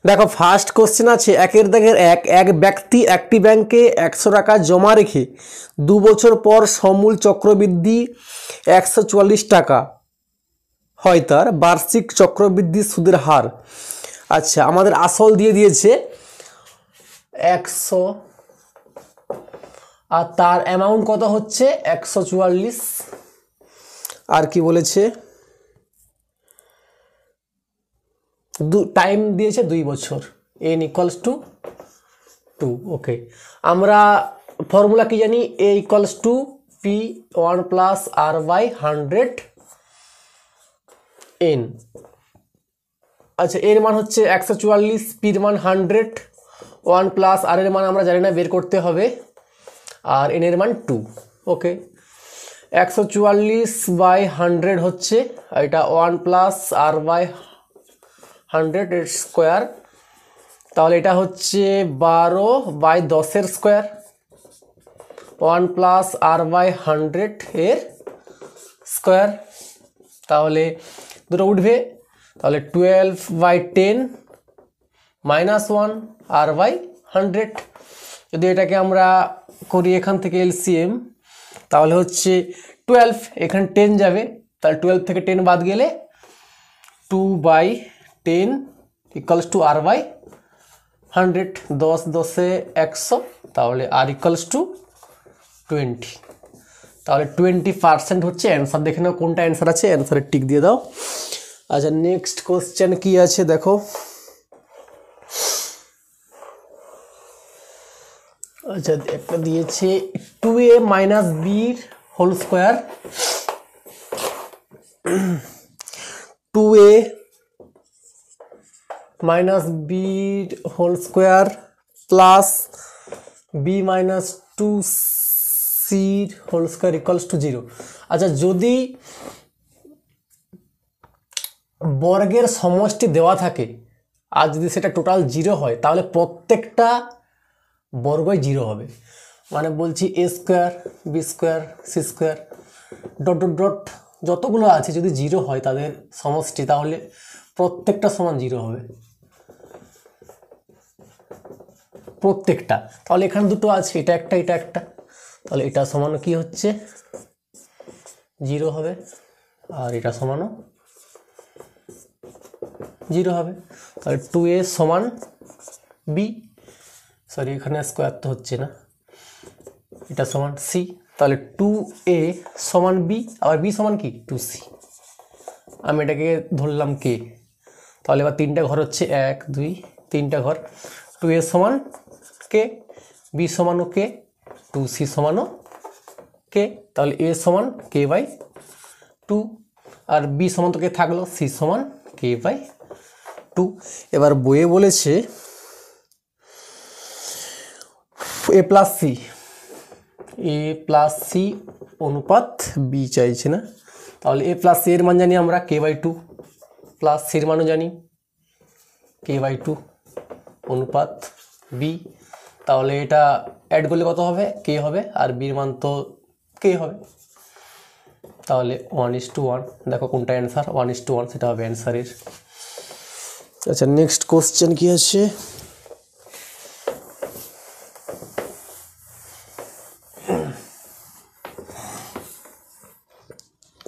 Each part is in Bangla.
দেখো ফার্স্ট কোশ্চেন আছে একের দাগের এক ব্যক্তি একটি ব্যাংকে 100 টাকা জমা রেখে 2 বছর পর সমূল চক্রবৃদ্ধি 144 টাকা হয় তার বার্ষিক চক্রবৃদ্ধি সুদের হার। আচ্ছা আমাদের আসল দিয়ে দিয়েছে 100 আর তার অ্যামাউন্ট কত হচ্ছে 144 আর কি বলেছে টাইম দিয়েছে 2 বছর n ইকুয়ালস টু 2। ওকে আমরা ফর্মুলা কি জানি a equals to p1 plus r by 100 n। আচ্ছা এর মান হচ্ছে 144, পির মান 100, 1 প্লাস আর এর মান আমরা জানি না বের করতে হবে আর n এর মান 2। ওকে 144 বাই 100 হচ্ছে এটা 1 প্লাস আর বাই 100 এর স্কোয়ার, তাহলে এটা হচ্ছে 12 বাই 10 এর স্কোয়ার, 1 প্লাস আর বাই 100 এর স্কোয়ার, তাহলে দুটো উঠবে, তাহলে 12 বাই 10 মাইনাস 1 আর বাই 100। যদি এটাকে আমরা করি এখান থেকে এলসিএম তাহলে হচ্ছে 12, এখানে 10 যাবে, তাহলে 12 থেকে 10 বাদ গেলে 2 by 10 equals to R by 100, 10 10 100, তাহলে আর ইকুয়ালস টু 20, তাহলে 20% হচ্ছে অ্যান্সার। দেখে নাও কোনটা অ্যান্সার আছে, অ্যান্সারের টিক দিয়ে দাও। আচ্ছা নেক্সট কোশ্চেন কি আছে দেখো। আচ্ছা একটা দিয়েছে 2a মাইনাস বির হোল স্কোয়ার, 2a মাইনাস বির whole square plus b minus 2cর হোল স্কোয়ার ইকুয়ালস টু 0। আচ্ছা যদি বর্গের সমষ্টি দেওয়া থাকে আর যদি সেটা টোটাল 0 হয় তাহলে প্রত্যেকটা বর্গই 0 হবে, মানে বলছি a square b square c square dot dot dot যতগুলো আছে যদি 0 হয় তাদের সমষ্টি তাহলে প্রত্যেকটা সমান 0 হবে, প্রত্যেকটা। তাহলে এখানে দুটো আছে, এটা একটা এটা একটা, তাহলে এটা সমানও কি হচ্ছে 0 হবে আর এটা সমানও 0 হবে, তাহলে 2a সমান বি, সরি এখানে স্কোয়ার তো হচ্ছে না, এটা সমান সি, তাহলে 2a সমান বি আবার বি সমান কি 2c, আমি এটাকে ধরলাম কে, তাহলে এবার 3টা ঘর হচ্ছে 1 2 3টা ঘর, 2a সমান কে, বি সমানও কে, 2c সমানও কে, তাহলে a সমান কে বাই 2 আর বি সমান তো কে থাকলো, সি সমান কে বাই 2। এবার বইয়ে বলেছে এ প্লাস সি অনুপাত বি চাইছে না, তাহলে এ প্লাস সি এর মান জানি আমরা কে বাই 2 প্লাস সির মানও জানি কে বাই 2 অনুপাত বি, তাহলে এটা অ্যাড করলে কত হবে কে হবে আর বির মান তো কে হবে, তাহলে 1:1। দেখো কোনটা অ্যান্সার 1:1 সেটা হবে অ্যান্সারের। আচ্ছা নেক্সট কোশ্চেন কি আছে,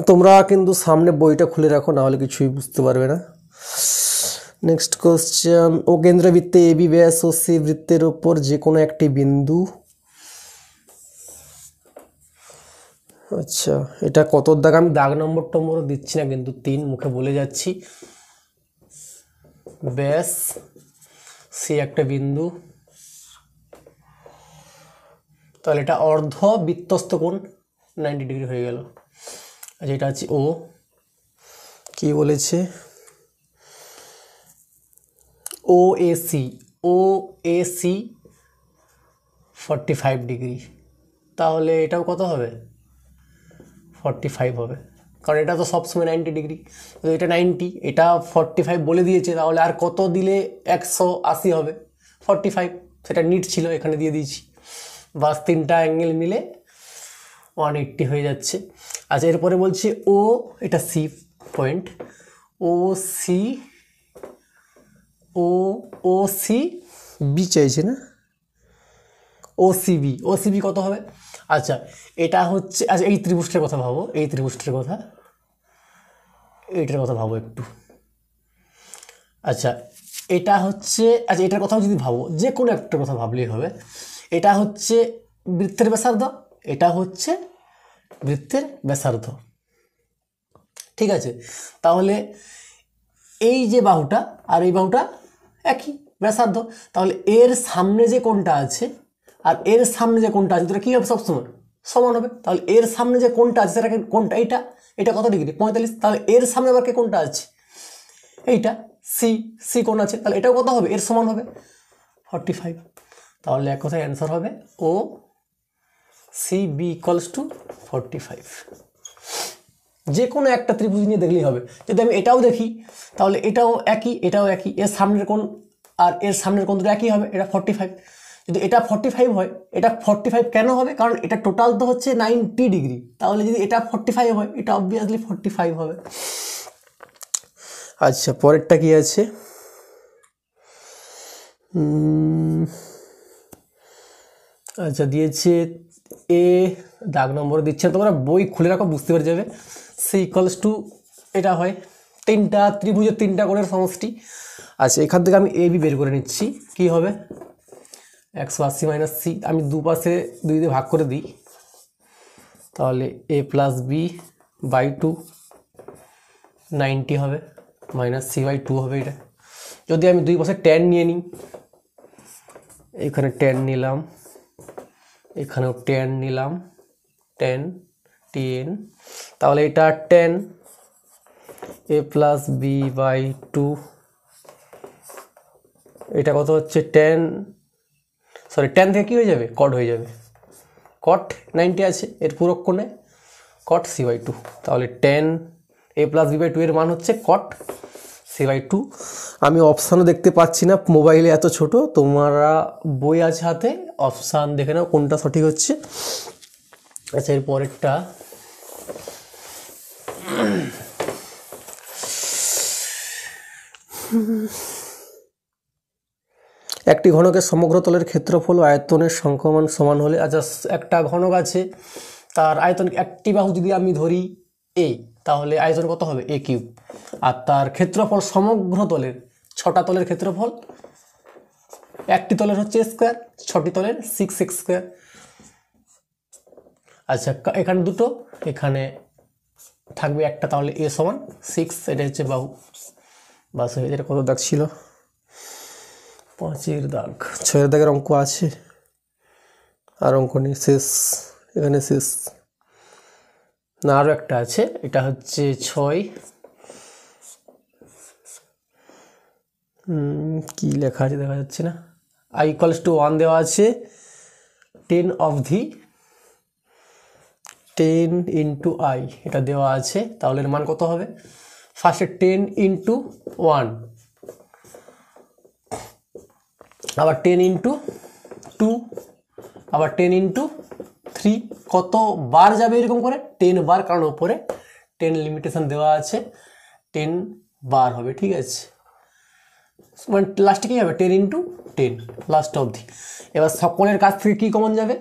তোমরা কিন্তু সামনে বইটা খুলে রাখো না হলে কিছুই বুঝতে পারবে না। নেক্সট কোশ্চেন ও কেন্দ্রবৃত্তে এবি ব্যাস ও সি বৃত্তের উপর যে কোনো একটি বিন্দু, আচ্ছা এটা কত দাগ, আমি দাগ নম্বর টম্বরও দিচ্ছি না কিন্তু 3 মুখে বলে যাচ্ছি, ব্যাস সি একটা বিন্দু, তাহলে এটা অর্ধ বৃত্তস্থ কোণ 90 ডিগ্রি হয়ে গেল। আচ্ছা এটা আছে ও, কি বলেছে ও এসি 45 ডিগ্রি, তাহলে এটাও কত হবে 45 হবে, কারণ এটা তো সবসময় 90 ডিগ্রি, তো এটা 90 এটা 45 বলে দিয়েছে, তাহলে আর কত দিলে 180 হবে 45, সেটা নিট ছিল এখানে দিয়ে দিয়েছি, বাস 3টা অ্যাঙ্গেল মিলে 180 হয়ে যাচ্ছে। আচ্ছা এরপরে বলছি ও এটা সি পয়েন্ট, ও ও সি বি চাইছে না, ও সিবি কত হবে? আচ্ছা এটা হচ্ছে, আচ্ছা এই ত্রিভুজটার কথা ভাবো, এই ত্রিভুজটার কথা, এইটার কথা ভাবো একটু। আচ্ছা এটা হচ্ছে, আচ্ছা এটার কথাও যদি ভাবো, যে কোনো একটা কথা ভাবলেই হবে। এটা হচ্ছে বৃত্তের ব্যাসার্ধ, এটা হচ্ছে বৃত্তের ব্যাসার্ধ, ঠিক আছে? তাহলে এই যে বাহুটা আর এই বাহুটা একই ব্যাসার্ধ, তাহলে এর সামনে যে কোণটা আছে আর এর সামনে যে কোণটা আছে দুটো কী হবে? সবসময় সমান হবে। তাহলে এর সামনে যে কোণটা আছে সেটাকে, কোণটা এটা কত ডিগ্রি? 45। তাহলে এর সামনে আবার কে কোণটা আছে? এইটা সি কোণ আছে, তাহলে এটাও কত হবে? এর সমান হবে 45। তাহলে এক কথায় অ্যান্সার হবে ও সি বি ইকুয়ালস টু 45। যে কোনো একটা ত্রিভুজ নিয়ে দেখলেই হবে। যদি আমি এটাও দেখি তাহলে এটাও একই, এটাও একই, এর সামনের কোণ আর এর সামনের কোণ দুটো একই হবে, এটা 45। যদি এটা 45 হয়, এটা 45 কেন হবে? কারণ এটা টোটাল তো হচ্ছে 90 ডিগ্রি, তাহলে যদি এটা 45 হয় এটা অবভিয়াসলি 45 হবে। আচ্ছা পরেরটা কি আছে? আচ্ছা দিয়েছে এ, দাগ নম্বর দিচ্ছে, তোমরা বই খুলে রাখো, বুঝতে পেরে যাবে। সি ইকুয়ালস টু, এটা হয় তিনটা ত্রিভুজের তিনটা কোণের সমষ্টি। আচ্ছা এখান থেকে আমি এ বি বের করে নিচ্ছি, কি হবে? 180 মাইনাস সি, আমি দুপাশে 2 দিয়ে ভাগ করে দিই, তাহলে এ প্লাস বি বাই 2 90 হবে, মাইনাস সি বাই 2 হবে এটা। যদি আমি দুই পাশে ট্যান নিয়ে নিই, এখানে ট্যান নিলাম, এখানেও ট্যান নিলাম, টেন, তাহলে এটা 10 এ প্লাস বি বাই 2, এটা কত হচ্ছে? 10 থেকে কী হয়ে যাবে? কট হয়ে যাবে, কট 90 আছে এর পুরো কোণে, কট সি বাই 2। তাহলে 10 এ প্লাস বি বাই 2 এর মান হচ্ছে কট সি বাই 2। আমি অপশানও দেখতে পাচ্ছি না, মোবাইলে এত ছোট, তোমরা বই আছে হাতে, অপশান দেখে নাও কোনটা সঠিক হচ্ছে। আচ্ছা এর পরেরটা, একটি ঘনকের সমগ্র তলের ক্ষেত্রফল ও আয়তনের সংখ্যামান সমান হলে, আচ্ছা একটা ঘনক আছে, তার আয়তন, একটি বাহু যদি আমি ধরি এ, তাহলে আয়তন কত হবে? এ কিউব। আর তার ক্ষেত্রফল সমগ্র তলের, 6টা তলের ক্ষেত্রফল, একটি তলের হচ্ছে স্কোয়ার, 6টি তলের 6x স্কোয়ার। আচ্ছা এখানে দুটো, এখানে থাকবে একটা, তাহলে এ সমান 6, এটা হচ্ছে বাহু। বাস হয়ে, এটা কত দাগ ছিল? 5-এর দাগ, 6-এর দাগের অঙ্ক আছে আর অঙ্ক নেই, শেষ, এখানে শেষ না, আরও একটা আছে, এটা হচ্ছে 6, কি লেখা আছে দেখা যাচ্ছে না, i ইকুয়ালস টু 1 দেওয়া আছে, 10 ইন্টু আই এটা দেওয়া আছে, তাহলে এর মান কত হবে? ফার্স্টে 10 ইন্টু 1, আবার 10 ইন্টু 2, আবার 10 ইন্টু 3, কত বার যাবে এরকম করে? 10 বার, কারণ ওপরে 10 লিমিটেশন দেওয়া আছে, 10 বার হবে, ঠিক আছে? মানে লাস্টে কী হবে? 10 ইন্টু 10 লাস্ট অবধি। এবার সকলের কাছ থেকে কী কমন যাবে?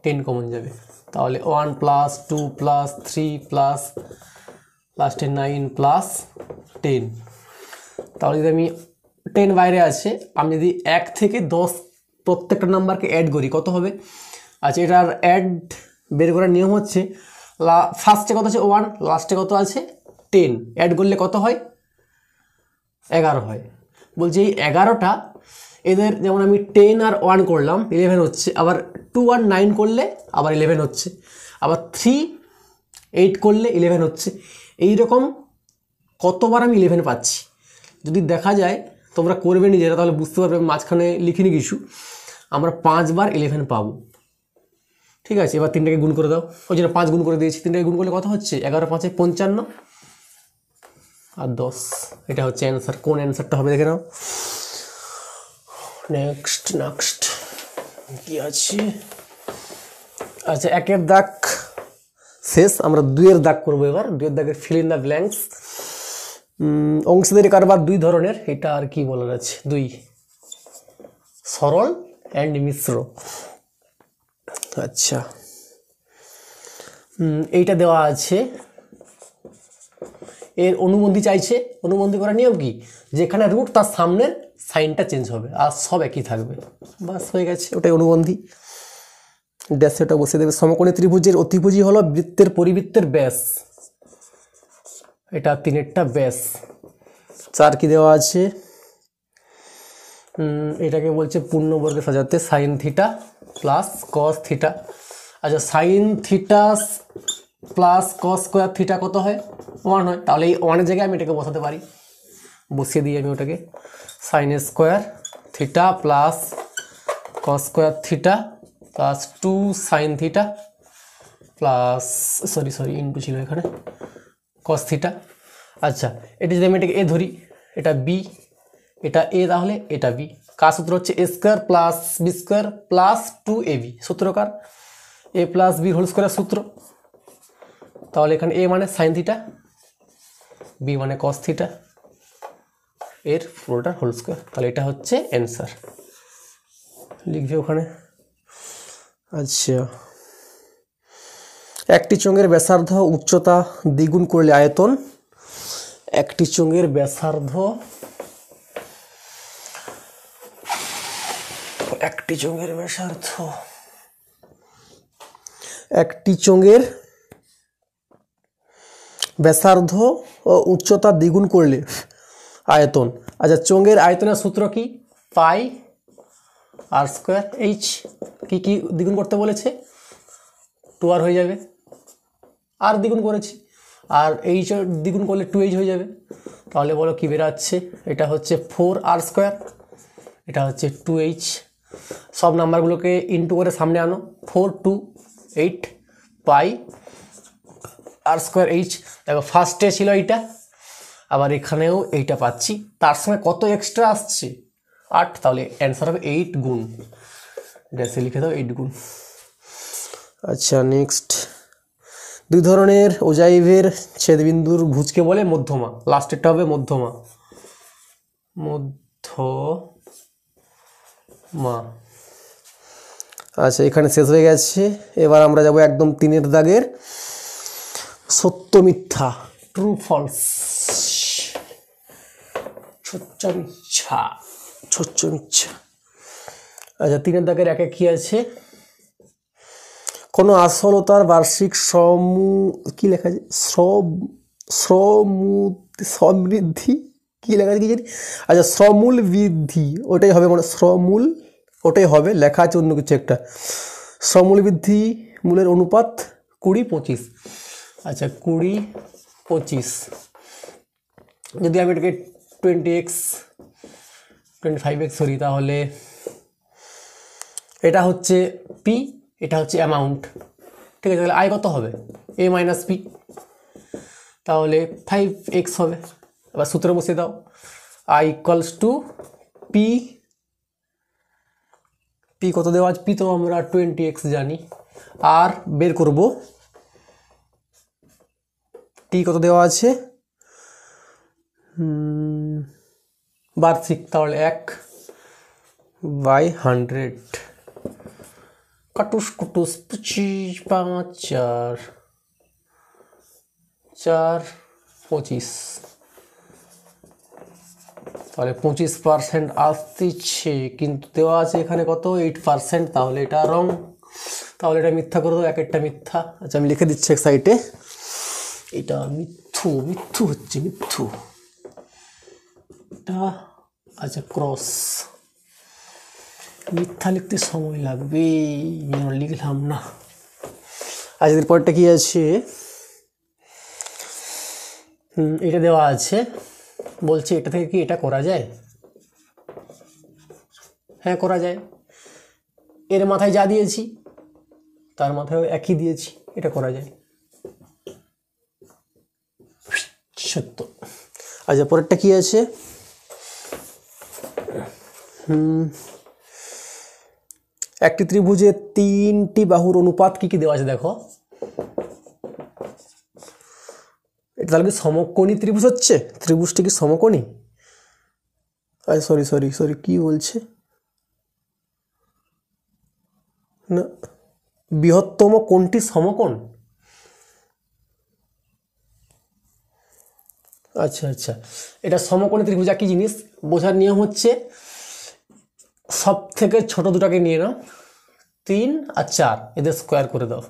10 কমন যাবে, তাহলে 1 প্লাস 2 প্লাস 3 প্লাস লাস্টে 9 প্লাস 10। তাহলে যদি আমি 10 বাইরে আছে, আমি যদি 1 থেকে 10 প্রত্যেকটা নাম্বারকে অ্যাড করি, কত হবে? আচ্ছা এটার অ্যাড বের করার নিয়ম হচ্ছে, ফার্স্টে কত আছে? 1, লাস্টে কত আছে? 10, অ্যাড করলে কত হয়? 11 হয়। বলছি এই 11টা এদের, যেমন আমি 10 আর 1 করলাম 11 হচ্ছে, আবার 2 আর 9 করলে আবার 11 হচ্ছে, আবার 3 8 করলে 11 হচ্ছে। এইরকম কতবার আমি 11 পাচ্ছি যদি দেখা যায়, তোমরা করবে নিজেরা, তাহলে বুঝতে পারবে। মাঝখানে লিখিনি কিছু, আমরা 5 বার 11 পাবো, ঠিক আছে? এবার 3টাকে গুণ করে দাও, ওই জন্য 5 গুণ করে দিয়েছি। 3টাকে গুণ করলে কত হচ্ছে? 11 5 55 আর 10, এটা হচ্ছে অ্যান্সার। কোন অ্যান্সারটা হবে দেখে নাও। নেক্সট কি আছে? আচ্ছা 1-এর দাগ শেষ, আমরা 2-এর দাগ করবো এবার। 2-এর দাগের ফিল ইন দ্য ব্ল্যাঙ্কস। অংশীদারি কারবার 2 ধরনের, এটা আর কি বলার আছে? 2 সরল অ্যান্ড মিশ্র। আচ্ছা, এইটা দেওয়া আছে, এর অনুবন্ধী চাইছে। অনুবন্ধী করার নিয়ম কি, যেখানে রুট তার সামনের সাইনটা চেঞ্জ হবে, আর সব একই থাকবে। বাস হয়ে গেছে, ওটাই অনুবন্ধী। ড্যাশে ওটা বসিয়ে দেবে। সমকোণী ত্রিভুজের অতিভুজি হলো বৃত্তের পরিবৃত্তের ব্যাস, এটা 3-এরটা ব্যাস। 4 কি দেওয়া আছে, এটাকে বলছে পূর্ণবর্গে সাজাতে sine theta plus cos theta. আচ্ছা, sine theta plus cos square theta কত হয়, 1 হয়। তাহলে এই 1-এর জায়গায় আমি এটাকে বসাতে পারি, বসিয়ে দিই আমি ওটাকে। Sine square theta plus cos square theta plus 2 sign theta plus sorry into ছিল এখানে, কস থিটা। আচ্ছা, এটা যদি আমি এটাকে এ ধরি, এটা বি, এটা এ, তাহলে এটা বি। কার সূত্র হচ্ছে a square plus b square plus 2ab, সূত্রকার এ প্লাস বি হোল স্কোয়ারের সূত্র। তাহলে এখানে এ মানে সাইন থিটা, বি মানে কস থিটা, এর পুরোটার হোল স্কোয়ার। তাহলে এটা হচ্ছে অ্যান্সার, লিখবে ওখানে। আচ্ছা, একটি চোঙের ব্যাসার্ধ উচ্চতা দ্বিগুণ করলে আয়তন। একটি চোঙের ব্যাসার্ধ, একটি চোঙের ব্যাসার্ধ, একটি চোঙের ব্যাসার্ধ ও উচ্চতা দ্বিগুণ করলে আয়তন। আচ্ছা, চোঙের আয়তনের সূত্র কি, পাই আর স্কোয়ার এইচ। কি কি দ্বিগুণ করতে বলেছে, 2r হয়ে যাবে, আর দ্বিগুণ করেছি, আর এইচ দ্বিগুণ করলে 2h হয়ে যাবে। তাহলে বলো কি বেরাচ্ছে, এটা হচ্ছে 4r স্কোয়ার, এটা হচ্ছে 2h। সব নাম্বারগুলোকে ইনটু করে সামনে আনো, 4 2 8 পাই আর স্কোয়ার এইচ। দেখো ফার্স্টে ছিল এইটা, আবার এখানেও এইটা পাচ্ছি, তার সঙ্গে কত এক্সট্রা আসছে, 8। তাহলে অ্যান্সার হবে 8 গুণ, ড্যাশে লিখে দাও 8 গুণ। আচ্ছা, নেক্সট, দুই ধরনের ওজাইভের ছেদবিন্দুর ভুজকে বলে মধ্যমা। লাস্টেরটা হবে মধ্যমা, মধ্যমা। আচ্ছা, এখানে শেষ হয়ে গেছে। এবার আমরা যাব একদম 3-এর দাগের সত্য মিথ্যা, ট্রু ফলস, সত্য মিথ্যা, সত্য মিথ্যা। আচ্ছা, 3-এর দাগের একে কি আছে, কোনো আসলতার বার্ষিক কি লেখা আছে, সমৃদ্ধি, কি লেখা আছে কি জানি। আচ্ছা, সমূল বৃদ্ধি, ওটাই হবে, মানে সমূল, ওটাই হবে, লেখা আছে অন্য কিছু একটা। সমূল বৃদ্ধি মূলের অনুপাত 20-25। আচ্ছা, 20-25, যদি আমি এটাকে 20x 25x ধরি, তাহলে এটা হচ্ছে পি, এটা হচ্ছে অ্যামাউন্ট, ঠিক আছে। তাহলে আই কত হবে, a মাইনাস পি, তাহলে 5x হবে। এবার সূত্র বসিয়ে দাও, I equals to P, P কত দেওয়া আছে, পি তো আমরা 20x জানি, আর বের করব টি কত দেওয়া আছে, বার্ষিক, তাহলে 1/100। কাটুস কুটুস 25 5 4 4 25, তাহলে 25% আসতেছে, কিন্তু দেওয়া আছে এখানে কত 8%, তাহলে এটা রং, তাহলে এটা মিথ্যা করে দেবো, একটা মিথ্যা। আচ্ছা, আমি লিখে দিচ্ছি এক সাইডে, এটা মিথ্যু, মিথ্যু হচ্ছে মিথ্যু, এটা আচ্ছা ক্রস, মিথ্যা লিখতে সময় লাগবে, লিখলাম না। আচ্ছা, এরপরটা কি আছে, এটা দেওয়া আছে, বলছে এটা থেকে কি এটা করা যায়, হ্যাঁ করা যায়। এর মাথায় যা দিয়েছি তার মাথায় একই দিয়েছি, এটা করা যায়, সত্য। আচ্ছা, পরেরটা কি আছে, একটি ত্রিভুজে 3টি বাহুর অনুপাত কি কি দেওয়া আছে দেখো। এটা তাহলে কি সমকোণী ত্রিভুজ হচ্ছে, ত্রিভুজটি কি সমকোণী, আচ্ছা সরি কি বলছে, না, বৃহত্তম কোণটি সমকোণ। আচ্ছা আচ্ছা, এটা সমকোণী ত্রিভুজ। কি জিনিস বোঝার নিয়ম হচ্ছে, সব থেকে ছোট দুটাকে নিয়ে নাও, 3 আর 4, এদের স্কোয়ার করে দাও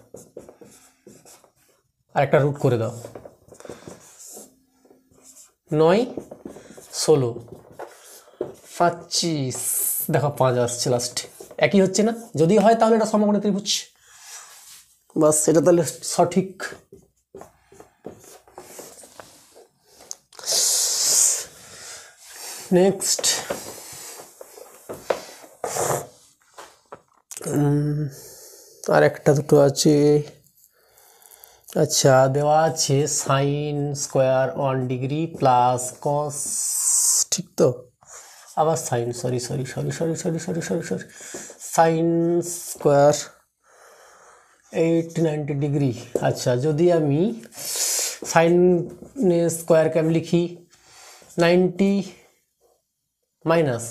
আর একটা রুট করে দাও, 9, 16, 25, দেখো 5 আসছে লাস্ট। একই হচ্ছে না? যদি হয় তাহলে এটা সমকোণী ত্রিভুজ, বাস এটা তাহলে সঠিক। নেক্সট, আর একটা দুটো আছে। আচ্ছা, দেওয়া আছে sine square 1 degree plus cos, ঠিক তো? আবার sine, sorry sine square 90 degree. আচ্ছা, যদি আমি সাইন স্কোয়ারকে আমি লিখি 90 মাইনাস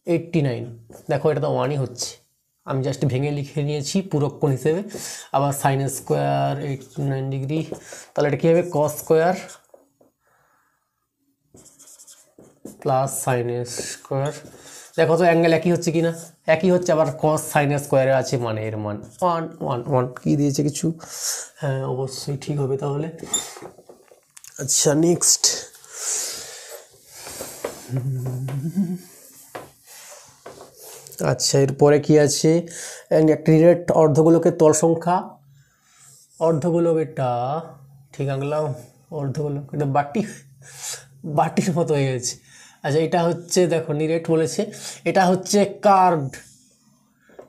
89, দেখো এটা তো 1ই হচ্ছে, আমি জাস্ট ভেঙে লিখে নিয়েছি পূরক কোণ হিসেবে। আবার সাইন স্কোয়ার 89 ডিগ্রি, তাহলে এটা কী হবে? Cos square plus sine square, দেখো তো অ্যাঙ্গেল একই হচ্ছে কি না? একই হচ্ছে। আবার কস সাইন স্কোয়ারে আছে মানে এর মান 1 কি দিয়েছে কিছু? হ্যাঁ অবশ্যই ঠিক হবে তাহলে। আচ্ছা নেক্সট, আচ্ছা এরপরে কি আছে? একটা নিরেট অর্ধগোলকের তল সংখ্যা, অর্ধগোলক এটা ঠিক আঁকলাম, অর্ধগোলক এটা বাটির মতো হয়ে গেছে। আচ্ছা এটা হচ্ছে, দেখো নিরেট বলেছে, এটা হচ্ছে কার্ভড,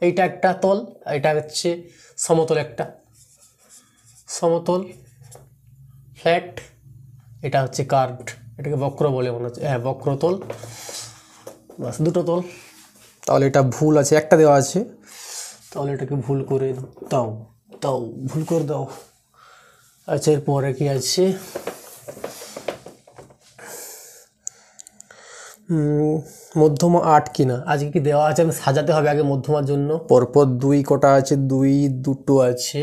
এইটা একটা তল, এটা হচ্ছে সমতল, একটা সমতল ফ্ল্যাট, এটা হচ্ছে কার্ভড, এটাকে বক্র বলে মনে হচ্ছে, হ্যাঁ বক্রতল, বাস দুটো তল। তাহলে এটা ভুল আছে, একটা দেওয়া আছে, তাহলে এটাকে ভুল করে দাও ভুল করে দাও। আচ্ছা এরপরে কি আছে? মধ্যমা 8 কিনা, আজকে কি দেওয়া আছে? আমি সাজাতে হবে আগে মধ্যমার জন্য। পরপর 2 কটা আছে? 2 দুটো আছে।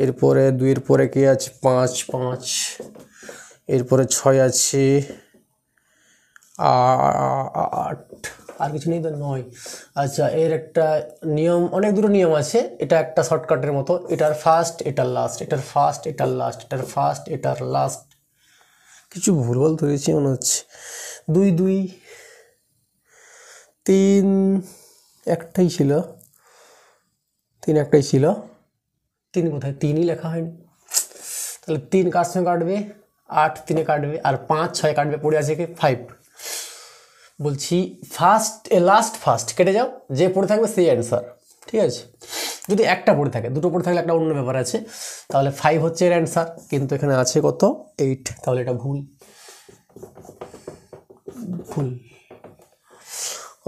এরপরে 2-এর পরে কি আছে? 5, এরপরে 6 আছে, 8, আর কিছু নেই তো? 9। আচ্ছা এর একটা নিয়ম, অনেক দুটো নিয়ম আছে, এটা একটা শর্টকাটের মতো, এটার ফার্স্ট এটার লাস্ট, এটার ফার্স্ট এটার লাস্ট, এটার ফার্স্ট এটার লাস্ট। কিছু ভুলভাল ধরেছি মনে হচ্ছে। 2, 2, 3 একটাই ছিল, 3 একটাই ছিল, 3 কোথায়? 3ই লেখা হয়নি, তাহলে 3 কার সঙ্গে কাটবে? 8 3-এ কাটবে, আর 5 6 কাটবে, পড়ে আছে কি? 5। বলছি ফার্স্ট লাস্ট ফার্স্ট কেটে যাও, যে পড়ে থাকবে সেই অ্যান্সার, ঠিক আছে? যদি একটা পড়ে থাকে, দুটো পড়ে থাকলে একটা অন্য ব্যাপার আছে। তাহলে 5 হচ্ছে এর অ্যান্সার, কিন্তু এখানে আছে কত? 8, তাহলে এটা ভুল।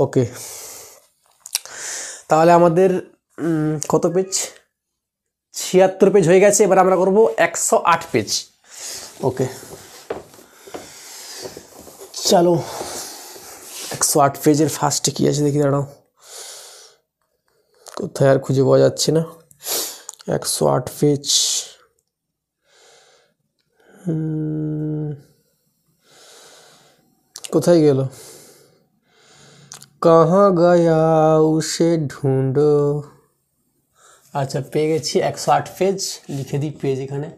ওকে, তাহলে আমাদের কত পেজ? 76 পেজ হয়ে গেছে। এবার আমরা করব 108 পেজ। ওকে চলো, 108 পেজের ফার্স্টে কি আছে দেখি, দাঁড়াও, কোথায় আর খুঁজে পাওয়া যাচ্ছে না। 108 পেজ, কোথায় গেল? কাহা গায়া উসে ঢুঁড়ো। আচ্ছা পেয়ে গেছি 108 পেজ, লিখে দিই পেজ এখানে,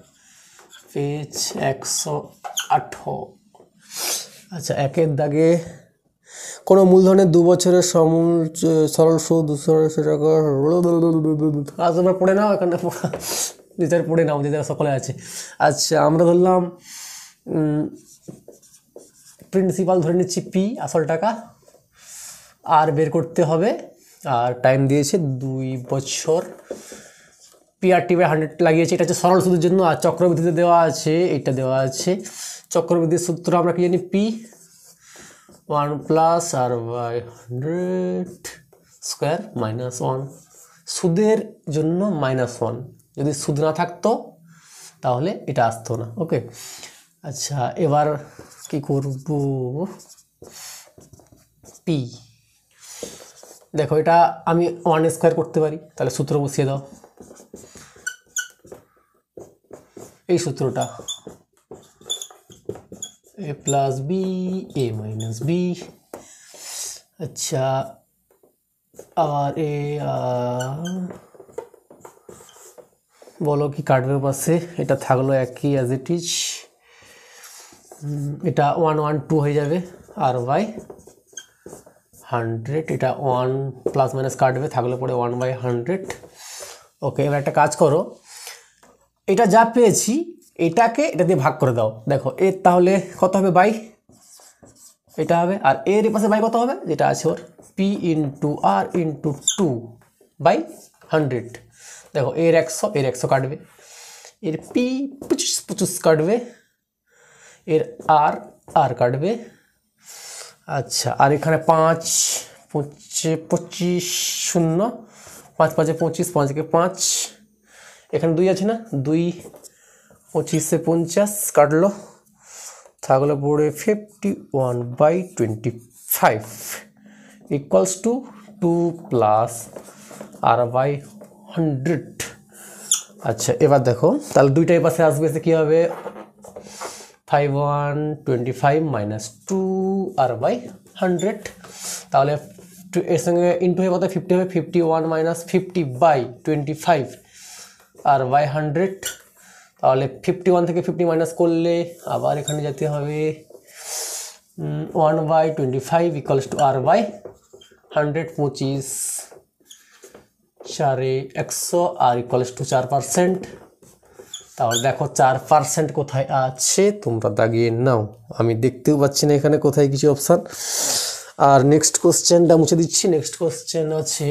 পেজ 108। আচ্ছা একের দাগে কোনো মূলধনের 2 বছরের সরল সুদ 200 টাকা। আজ তোমরা পড়ে নাও, এখানে নিজের পড়ে নাও, নিজের সকলে আছে। আচ্ছা আমরা ধরলাম প্রিন্সিপাল ধরে নিচ্ছি পি, আসল টাকা, আর বের করতে হবে, আর টাইম দিয়েছে 2 বছর, PRT বাই 100 লাগিয়েছে, এটা হচ্ছে সরল সুদের জন্য। আর চক্রবৃদ্ধিতে দেওয়া আছে, এটা দেওয়া আছে চক্রবৃদ্ধির সূত্র আমরা কি জানি? P 1 plus R by 100 square minus 1, সুদের জন্য -1, যদি সুদ না থাকতো তাহলে এটা আসতো না। ওকে আচ্ছা এবার কি করব? পি দেখো এটা আমি 1 স্কোয়ার করতে পারি, তাহলে সূত্র বসিয়ে দাও, এই সূত্রটা a plus B A minus B. আচ্ছা আর এ বলো কি কাটবে পাশে, এটা থাকলো একই অ্যাজ ইট ইজ, এটা 1 1 2 হয়ে যাবে আর বাই 100, এটা 1 প্লাস মাইনাস কাটবে, থাকলে পরে 1/100। ওকে, এবার একটা কাজ করো, এটা যা পেয়েছি এটাকে এটা দিয়ে ভাগ করে দাও। দেখো এর তাহলে কত হবে, বাই এটা হবে, আর এর পাশে বাই কত হবে, যেটা আছে ওর পি ইন্টু আর ইন্টু 2/100। দেখো এর 100 কাটবে, এর পি 25 কাটবে, এর আর কাটবে। আচ্ছা আর এখানে 5 25 0 5 5 25 5 কে 5, এখানে 2 আছে না, 2 25 50 কাটলো, থাকলো পড়ে 51/25 ইকুয়ালস টু 2 প্লাস r/100। আচ্ছা এবার দেখো তাহলে দুইটাই পাশে আসবে, এসে কী হবে 5125 মাইনাস 2 r/100, তাহলে এর সঙ্গে ইন্টু হয়ে কত 50 হবে, 51 মাইনাস 50/25 r/100। তাহলে 51 থেকে 50 মাইনাস করলে আবার এখানে যেতে হবে 1/25 equals to r/100, 25 4 100 R equals to 4%। তাহলে দেখো 4% কোথায় আছে তোমরা দাগিয়ে নাও, আমি দেখতেও পাচ্ছি না এখানে কোথায় কিছু অপশান। আর নেক্সট কোশ্চেনটা মুছে দিচ্ছি, নেক্সট কোশ্চেন আছে,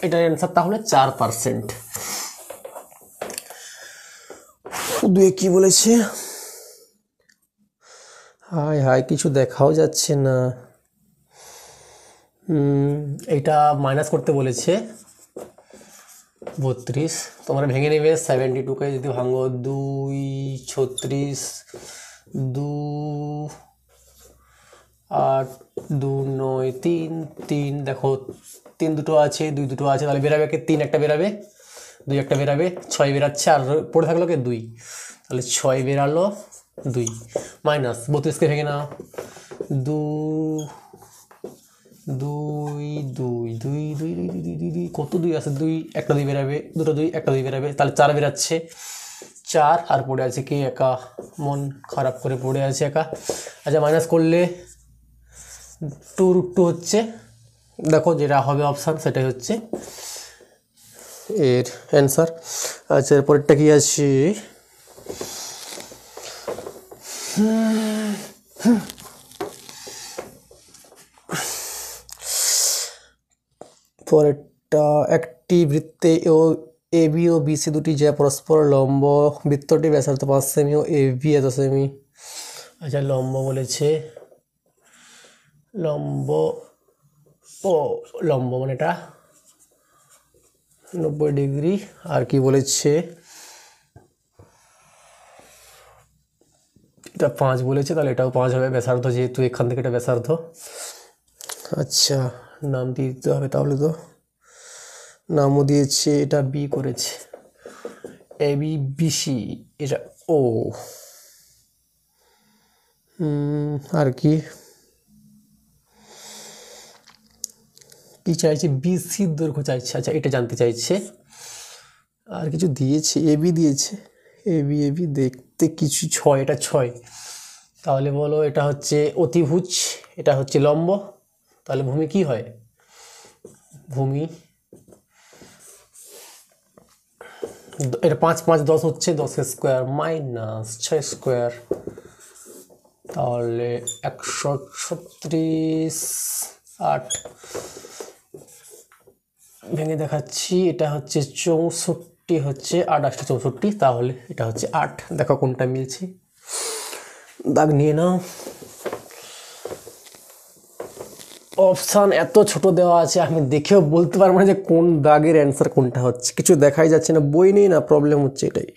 এটার অ্যান্সার তাহলে 4%। দুয়ে কি বলেছে, হায় হায় কিছু দেখাও যাচ্ছে না, এটা মাইনাস করতে বলেছে 32, তোমরা ভেঙে নেবে 72কে যদি ভাঙো 2 36 2 8 2 9 3 3, দেখো 3 দুটো আছে 2 দুটো আছে, তাহলে বেরাবে কে 3 একটা বেরাবে 2 একটা বেরাবে 6 বেরাচ্ছে, আর পড়ে থাকলো কে 2, তাহলে 6 বেরালো 2 মাইনাস 32কে ভেঙে নাও 2 2 2 2 2 2 কত 2 আছে, 2 একটা 2 বেরাবে, দুটো 2 একটা 2 বেরাবে, তাহলে 4 বেরাচ্ছে 4, আর পড়ে আছে কি একা, মন খারাপ করে পড়ে আছে একা। আচ্ছা মাইনাস করলে 2√2 হচ্ছে, দেখো যেটা হবে অপশান সেটাই হচ্ছে এর অ্যান্সার। আচ্ছা এরপরেরটা কি আছে, পরেরটা একটি বৃত্তে এ বি ও বিসি দুটি যে পরস্পর লম্ব, বৃত্তটি ব্যাসার্ধ 5 semi O A B 1 semi. আচ্ছা লম্ব বলেছে, লম্ব মানে এটা 90 ডিগ্রি, আর কি বলেছে এটা 5 বলেছে, তাহলে এটাও 5 হবে ব্যাসার্ধ, যেহেতু এখান থেকে এটা ব্যাসার্ধ। আচ্ছা নাম দিয়ে দিতে হবে, তাহলে তো নামও দিয়েছে, এটা বি করেছে এ বি বিসি, এটা ও, আর কি কি চাইছে, বিসি দৈর্ঘ্য চাইছে। আচ্ছা এটা জানতে চাইছে, আর কিছু দিয়েছে, এ বি দিয়েছে, এ বি দেখতে কিছু 6, এটা 6, তাহলে বলো এটা হচ্ছে অতিভুজ, এটা হচ্ছে লম্ব, তাহলে ভূমি কি হয়, ভূমি এটা 5 5 10 হচ্ছে, 10 স্কোয়ার মাইনাস 6 স্কোয়ার, তাহলে 136 8 ভেঙে দেখাচ্ছি, এটা হচ্ছে 64 হচ্ছে 8 8 64, তাহলে এটা হচ্ছে 8। দেখো কোনটা মিলছে, দাগ নিয়ে নাও। অপশান এত ছোট দেওয়া আছে আমি দেখেও বলতে পারবো না যে কোন দাগের অ্যান্সার কোনটা হচ্ছে, কিছু দেখাই যাচ্ছে না, বই নেই না, প্রবলেম হচ্ছে এটাই।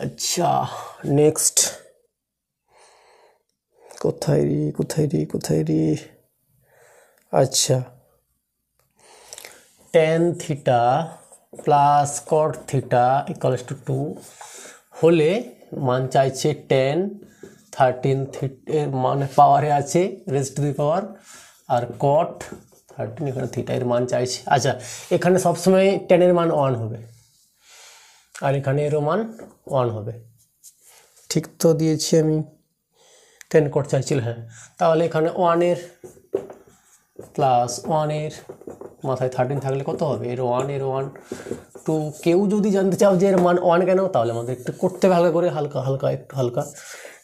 আচ্ছা নেক্সট, কোথায় রে আচ্ছা tan theta plus cot theta equals to 2 হলে মান চাইছে tan 13 থিটা মানে পাওয়ারে আছে raise to the power R cot 13 এখানে থিটা এর মান চাইছে। আচ্ছা এখানে সবসময় tan এর মান 1 হবে আর এখানে এরও মান 1 হবে, ঠিক তো দিয়েছি আমি। tan cot চাইছিল, হ্যাঁ, তাহলে এখানে 1 এর প্লাস 1 এর মাথায় 13 থাকলে কত হবে, এর 1 এর 1 2। কেউ যদি জানতে চাও যে এর মান 1 কেন, তাহলে আমাদের একটু করতে ভালো করে হালকা হালকা একটু হালকা।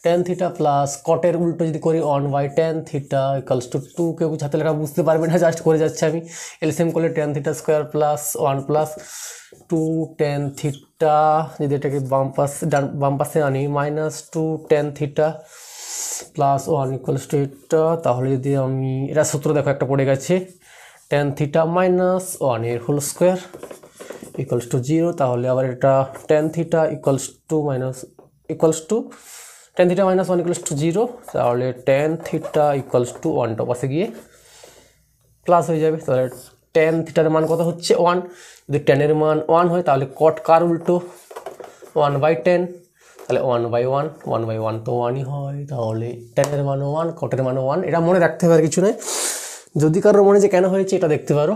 tan থিটা প্লাস কটের উল্টো যদি করি 1/tan থিটা ইকুয়ালস টু 2। কেউ হাতে লেখা বুঝতে পারবে না, জাস্ট করে যাচ্ছে আমি। এলসিএম করলে tan theta square plus 1 plus 2 tan theta, যদি এটাকে বাম পাশে আনি minus 2 tan theta plus 1 equals to এটা। তাহলে যদি আমি এটা সূত্র দেখো একটা পড়ে গেছে, tan থিটা মাইনাস 1 এর হোল স্কোয়ার ইকুয়ালস টু 0। তাহলে আবার এটা tan theta equals to minus equals to tan theta minus 1 equals to 0। তাহলে tan থিটা ইকুয়ালস টু 1টা পাশে গিয়ে প্লাস হয়ে যাবে। তাহলে tan থিটার মান কত হচ্ছে 1। যদি tan এর মান 1 হয় তাহলে cot কার উল্টো 1/tan, তাহলে 1/1 1/1 তো 1ই হয়। তাহলে tan এর মান 1 cot এর মান 1, এটা মনে রাখতে হবে, আর কিছু নয়। যদি কারোর মনে যে কেন হয়েছে এটা দেখতে পারো,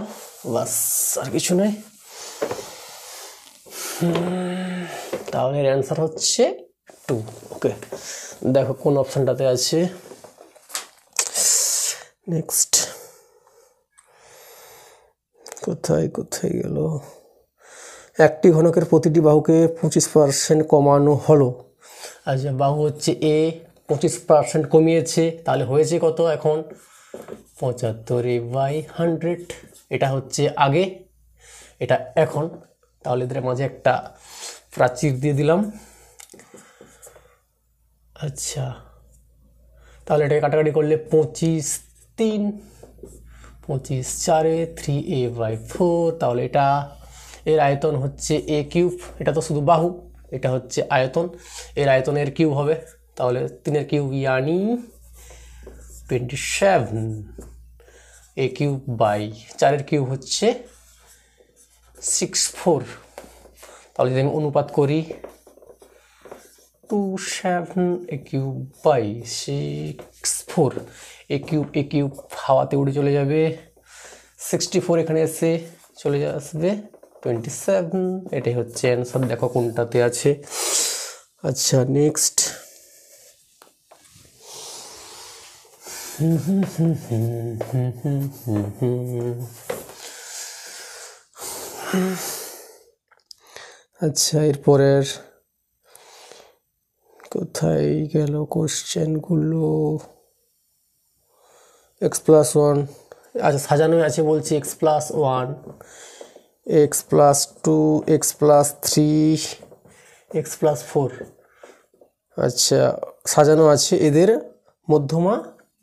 বাস আর কিছু নয়। তাহলে এর অ্যান্সার হচ্ছে 2। ওকে, দেখো কোন অপশানটাতে আছে। নেক্সট কোথায় কোথায় গেল, একটি ঘনকের প্রতিটি বাহুকে 25% কমানো হলো। আচ্ছা বাহু হচ্ছে এ, 25% কমিয়েছে, তাহলে হয়েছে কত এখন 75/100। এটা হচ্ছে আগে, এটা এখন। তাহলে এদের মাঝে একটা প্রাচীর দিয়ে দিলাম। আচ্ছা তাহলে এটাকে কাটাকাটি করলে 25 3 25 4 3a/4। তাহলে এটা এর আয়তন হচ্ছে a কিউব। এটা তো শুধু বাহু, এটা হচ্ছে আয়তন, এর আয়তনের কিউব হবে। তাহলে 3 এর কিউব ইয়ানি 27 a কিউব বাই 4 এর কিউব হচ্ছে 64। তাহলে যদি আমি অনুপাত করি 27 a cube by 64, a cube হাওয়াতে উড়ে চলে যাবে, 64 এখানে এসে চলে আসবে 27। এটাই হচ্ছে অ্যান্সার, দেখো কোনটাতে আছে। আচ্ছা নেক্সট, আচ্ছা এরপরের কোথায় গেল কোশ্চেনগুলো, x+1। আচ্ছা সাজানোই আছে বলছি, x+1 x+2 x+3 x+4। আচ্ছা সাজানো আছে, এদের মধ্যমা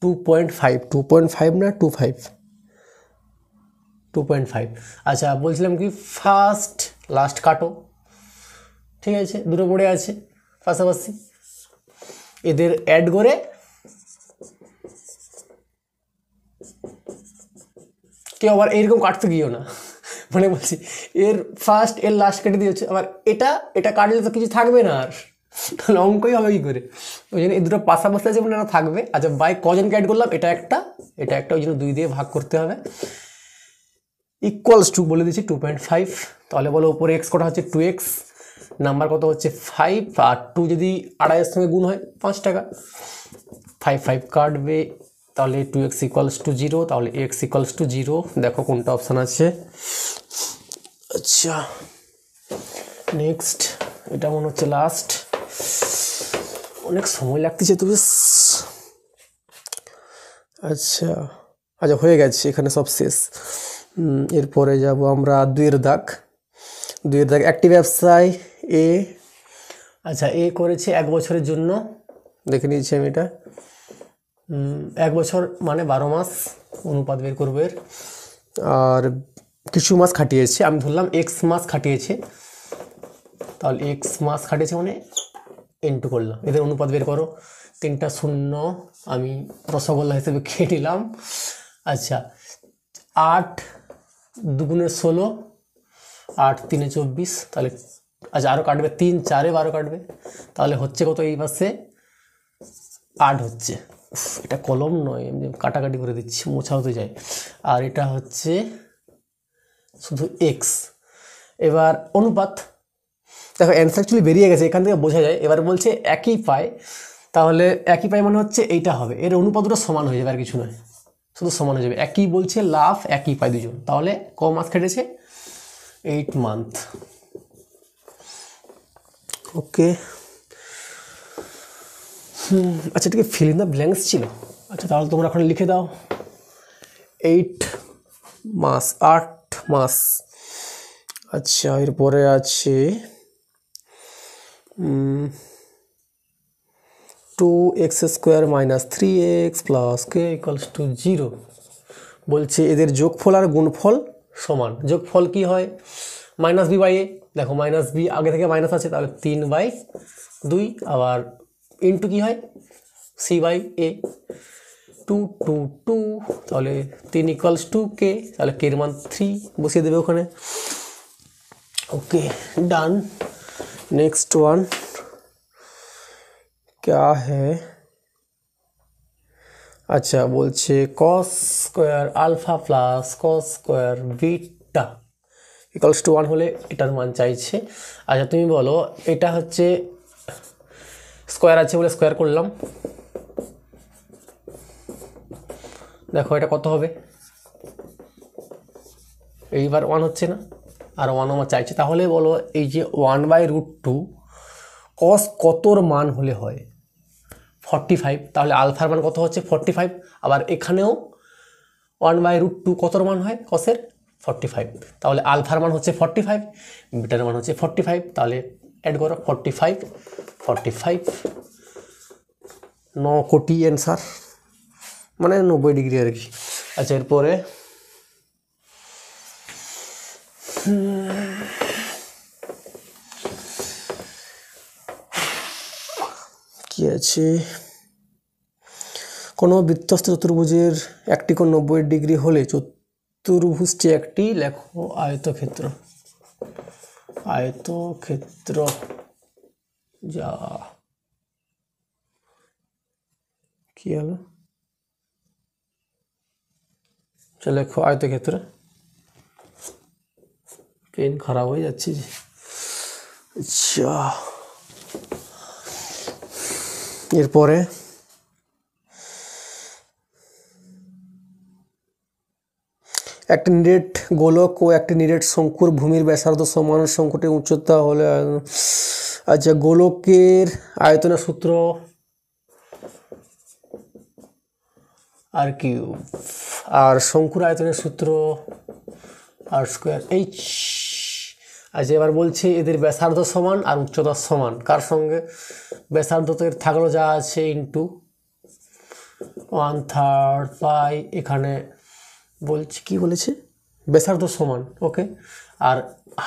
2.5 না 2.5। আচ্ছা বলছিলাম কি ফার্স্ট লাস্ট কাটো, ঠিক আছে, দুটো পড়ে আছে পাশাপাশি, এদের অ্যাড করে কেউ আবার এইরকম কাটতে গিয়েও না, মানে বলছি এর ফার্স্ট এর লাস্ট কেটে দিয়েছে, আবার এটা কাটলে তো কিছু থাকবে না আর, তাহলে অঙ্কই হবে কী করে। ওই জন্য এই দুটো পাশাপাশি যেমন এটা থাকবে। আচ্ছা বাই কজনকে অ্যাড করলাম, এটা একটা ওই জন্য 2 দিয়ে ভাগ করতে হবে। ইকুয়ালস টু বলে দিচ্ছি 2.5। তাহলে বলো উপরে এক্স কটা হচ্ছে 2x, নাম্বার কত হচ্ছে 5, আর 2 যদি 2.5 সঙ্গে গুণ হয় 5 টাকা, 5 কাটবে। তাহলে 2x ইকুয়ালস টু 0, তাহলে x ইকুয়ালস টু 0। দেখো কোনটা অপশান আছে। আচ্ছা নেক্সট, এটা মনে হচ্ছে লাস্ট, অনেক সময় লাগতেছে তো বেশ। আচ্ছা হয়ে গেছে, এখানে সব শেষ। এরপরে যাব আমরা 2-এর দাগ। একটি ব্যবসায় এ, আচ্ছা এ করেছে 1 বছরের জন্য, দেখে নিয়েছি আমি এটা। 1 বছর মানে 12 মাস, অনুপাত বের করবো এর। আর কিছু মাস খাটিয়েছে, আমি ধরলাম x মাস খাটিয়েছে, তাহলে x মাস খাটিয়েছে মানে ইন্টু করলাম, এদের অনুপাত বের করো। 3টা 0 আমি রসগোল্লা হিসেবে খেয়ে নিলাম। আচ্ছা 8 দুগুণে 16, 8 3 24, তাহলে আচ্ছা আরও কাটবে, 3 4 12 কাটবে, তাহলে হচ্ছে কত এই পাশে 8 হচ্ছে। এটা কলম নয়, এমনি কাটাকাটি করে দিচ্ছি, মোছা হতে যায়। আর এটা হচ্ছে শুধু এক্স। এবার অনুপাত, দেখো অ্যান্সার অ্যাকচুয়ালি বেরিয়ে গেছে, এখান থেকে বোঝা যায়। এবার বলছে একই পায়, তাহলে একই পায় মানে হচ্ছে এইটা হবে, এর অনুপাত দুটো সমান হয়ে যাবে, আর কিছু নয়, শুধু সমান হয়ে যাবে। একই বলছে লাভ, একই পায় দুজন, তাহলে ক মাস কেটেছে 8 মান্থ। ওকে, আচ্ছা ঠিক ফিল ইন দ্য ব্ল্যাঙ্কস ছিল। আচ্ছা তাহলে তোমরা এখন লিখে দাও 8 মাস, 8 মাস। আচ্ছা এরপরে আছে 2x² - 3x + k = 0। বলছে এদের যোগফল আর গুণফল সমান। যোগফল কি হয়? -b/a, দেখো -b আগে থেকে মাইনাস আছে, তাহলে 3/2, আবার ইন্টু কি হয় c/a, 2 2 2, তাহলে 3 = k, তাহলে k এর মান 3 বসিয়ে দেবে ওখানে। Okay done. नेक्स्ट वन क्या है? अच्छा बोलছে cos square alpha plus cos square beta equals to 1 হলে এটার মান চাইছে। আচ্ছা তুমি বলো, এটা হচ্ছে স্কয়ার আছে বলে স্কয়ার করলাম, দেখো এটা কত হবে, এইবার 1 হচ্ছে না, আর 1 আমার চাইছে। তাহলে বলো এই যে 1/√2 cos কতর মান হলে হয়? 45, তাহলে আলফার মান কত হচ্ছে 45, আবার এখানেও 1/√2 কতর মান হয় cosের 45, তাহলে আলফার মান হচ্ছে 45, বিটার মান হচ্ছে 45, তাহলে অ্যাড করো 45 45, 9 কোটি অ্যান্সার, মানে 90 ডিগ্রি আর কি। আচ্ছা এরপরে কি আছে? কোনো বৃত্তস্থ চতুর্ভুজের একটি কোণ 90 ডিগ্রি হলে চতুর্ভুজটি একটি লেখো আয়তক্ষেত্র। আয়তক্ষেত্র যা কি হলো, চলো লেখো আয়তক্ষেত্র। পেন খারাপ হয়ে যাচ্ছে যে। আচ্ছা এরপরে একটি নিরেট গোলক ও একটি নিরেট শঙ্কুর ভূমির ব্যাসার্ধ সমান, শঙ্কুটির উচ্চতা হলে, আচ্ছা গোলকের আয়তনের সূত্র আর কিউব, আর শঙ্কুর আয়তনের সূত্র r²h। আচ্ছা এবার বলছি এদের ব্যাসার্ধ সমান আর উচ্চতা সমান, কার সঙ্গে? ব্যাসার্ধ তো এর থাকলো যা আছে ইন্টু 1/3 পাই, এখানে বলছি কি বলেছে ব্যাসার্ধ সমান, ওকে, আর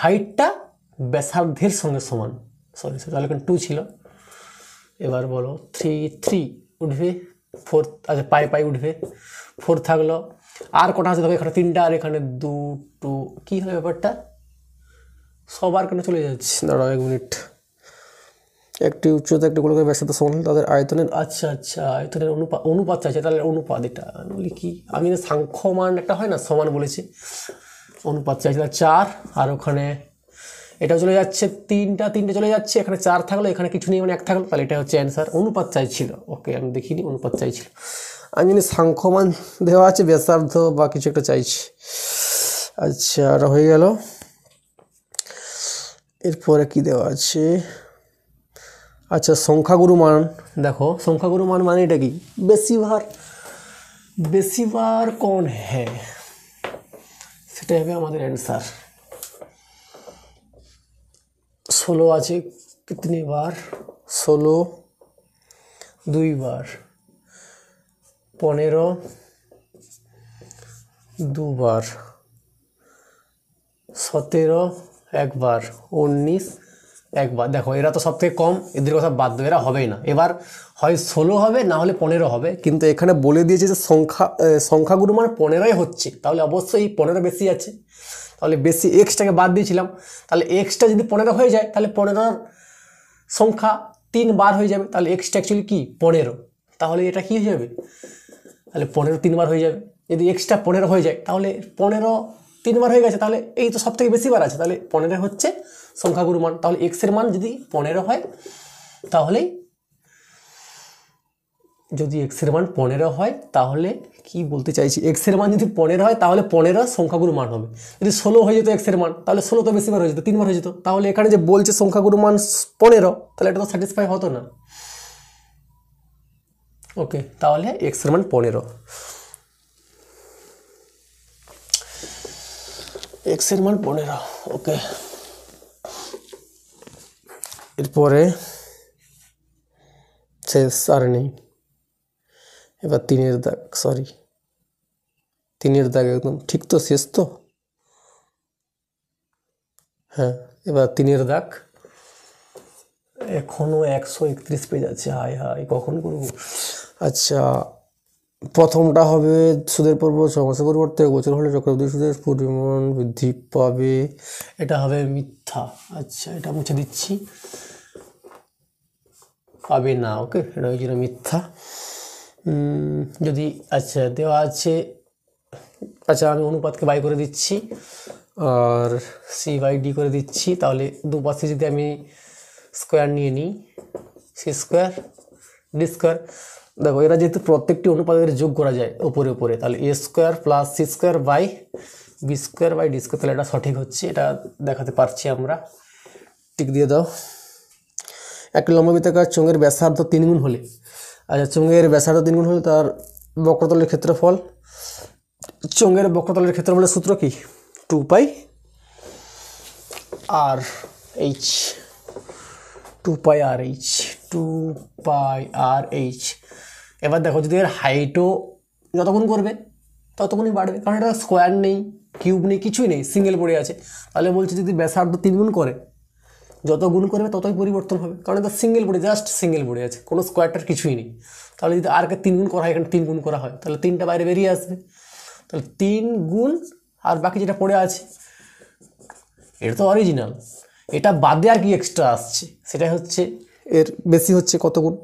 হাইটটা ব্যাসার্ধের সঙ্গে সমান, সরি তাহলে এখানে 2 ছিল। এবার বলো 3 উঠবে, 4, আচ্ছা পাই উঠবে, 4 থাকলো, আর কটা আছে দেখো, এখানে 3টা আর এখানে 2 কি হবে ব্যাপারটা, সবার কেন চলে যাচ্ছে, দাঁড়াও 1 মিনিট। একটি উচ্চতা একটি গোলকের ব্যাসার্ধ সমান হলে তাদের আয়তনের, আচ্ছা আয়তনের অনুপাত চাইছে, তাহলে অনুপাত, এটা বলি কি আমি সাংখ্য মান একটা হয় না সমান বলেছি, অনুপাত চাইছে, 4, আর ওখানে এটা চলে যাচ্ছে, 3 চলে যাচ্ছে, এখানে 4 থাকলো, এখানে কিছু নেই মানে 1 থাকলো, তাহলে এটা হচ্ছে অ্যান্সার। অনুপাত চাইছিল, ওকে আমি দেখিনি, অনুপাত চাইছিল, আমি জানি সাংখ্যমান দেওয়া আছে ব্যাসার্ধ বা কিছু একটা চাইছি। আচ্ছা আর হয়ে গেল। এরপরে কি দেওয়া আছে? আচ্ছা সংখ্যাগুরু মান, দেখো সংখ্যাগুরু মান মানে এটা কি, বেশি বার কোন হ্যাঁ, সেটা হবে আমাদের অ্যান্সার। 16 আছে कितनी बार, 16 2 বার, 15 2 বার, 17 1 বার, 19 একবার দেখো এরা তো সব থেকে কম, এদের কথা বাদ দেবে, এরা হবেই না। এবার হয় 16 হবে না হলে 15 হবে, কিন্তু এখানে বলে দিয়েছে যে সংখ্যাগুলো মানে 15ই হচ্ছে, তাহলে অবশ্যই 15 বেশি আছে, তাহলে বেশি এক্সটাকে বাদ দিয়েছিলাম, তাহলে এক্সটা যদি 15 হয়ে যায় তাহলে 15 সংখ্যা 3 বার হয়ে যাবে, তাহলে এক্সটা অ্যাকচুয়ালি কি 15, তাহলে এটা কি হয়ে যাবে, তাহলে 15 3 বার হয়ে যাবে। যদি এক্সটা 15 হয়ে যায় তাহলে 15 3 বার হয়ে গেছে, তাহলে এই তো সব থেকে বেশি বার আছে, তাহলে 15 হচ্ছে সংখ্যাগুরু মান। তাহলে এক্স এর মান যদি 15 হয় তাহলেই, যদি এক্স এর মান 15 হয় তাহলে কি বলতে চাইছি, এক্স এর মান যদি 15 হয় তাহলে 15 সংখ্যাগুরু মান হবে। যদি 16 হয়ে যেত এক্স এর মান তাহলে 16 তো বেশি বার হয়ে যেত, 3 বার হয়ে যেত, তাহলে এখানে যে বলছে সংখ্যাগুরু মান 15, তাহলে এটা তো স্যাটিসফাই হতো না। ওকে, তাহলে এক্স এর মান 15, এক্স এর মান 15। ওকে, এরপরে শেষ আর নেই। এবার 3-এর দাগ, সরি 3-এর দাগ একদম ঠিক তো, শেষ তো, হ্যাঁ। এবার 3-এর দাগ, এখনো 131 পেজ আছে, হাই হাই কখন করব। আচ্ছা, প্রথমটা হবে সুদের পরিবর্তে সমস্যা পরিবর্তে এক বছর হলে চক্রবৃদ্ধি সুদের পরিমাণ বৃদ্ধি পাবে, এটা হবে মিথ্যা। আচ্ছা, এটা মুছে দিচ্ছি, পাবে না। ওকে, এটা হয়েছিল মিথ্যা। যদি আচ্ছা দেওয়া আছে, আচ্ছা আমি অনুপাতকে বাই করে দিচ্ছি আর সি বাই ডি করে দিচ্ছি, তাহলে দুপাশে যদি আমি স্কোয়ার নিয়ে নিই, সি স্কোয়ার ডি স্কোয়ার, দেখো এরা যেহেতু প্রত্যেকটি অনুপাতের যোগ করা যায় উপরে উপরে, তাহলে a square plus c square by b square by d square, তাহলে এটা সঠিক হচ্ছে, এটা দেখাতে পারছি আমরা। টিক দিয়ে দাও। একটি লম্ববৃত্তাকার চোঙের ব্যাসার্ধ 3 গুণ হলে, আচ্ছা চোঙের ব্যাসার্ধ 3 গুণ হলে তার বক্রতলের ক্ষেত্রফল, চোঙের বক্রতলের ক্ষেত্রফলের সূত্র কি 2 পাই আর এইচ, 2 পাই আর এইচ, 2 পাই আর এইচ। এবার দেখো যদি এর হাইটও যত গুণ করবে ততগুণই বাড়বে, কারণ এটা স্কোয়ার নেই, কিউব নেই, কিছুই নেই, সিঙ্গেল পড়ে আছে, তাহলে বলছে যদি ব্যাসার্ধ 3 গুণ করে, যত গুণ করবে ততই পরিবর্তন হবে, কারণ এটা সিঙ্গেল পড়ে, জাস্ট সিঙ্গেল পড়ে আছে, কোনো স্কোয়ারটার কিছুই নেই। তাহলে যদি আরকে 3 গুণ করা হয়, এখানে 3 গুণ করা হয়, তাহলে 3টা বাইরে বেরিয়ে আসবে, তাহলে 3 গুণ আর বাকি যেটা পড়ে আছে এটা তো অরিজিনাল, এটা বাদে আর কি এক্সট্রা আসছে সেটা হচ্ছে এর বেশি হচ্ছে কত গুণ,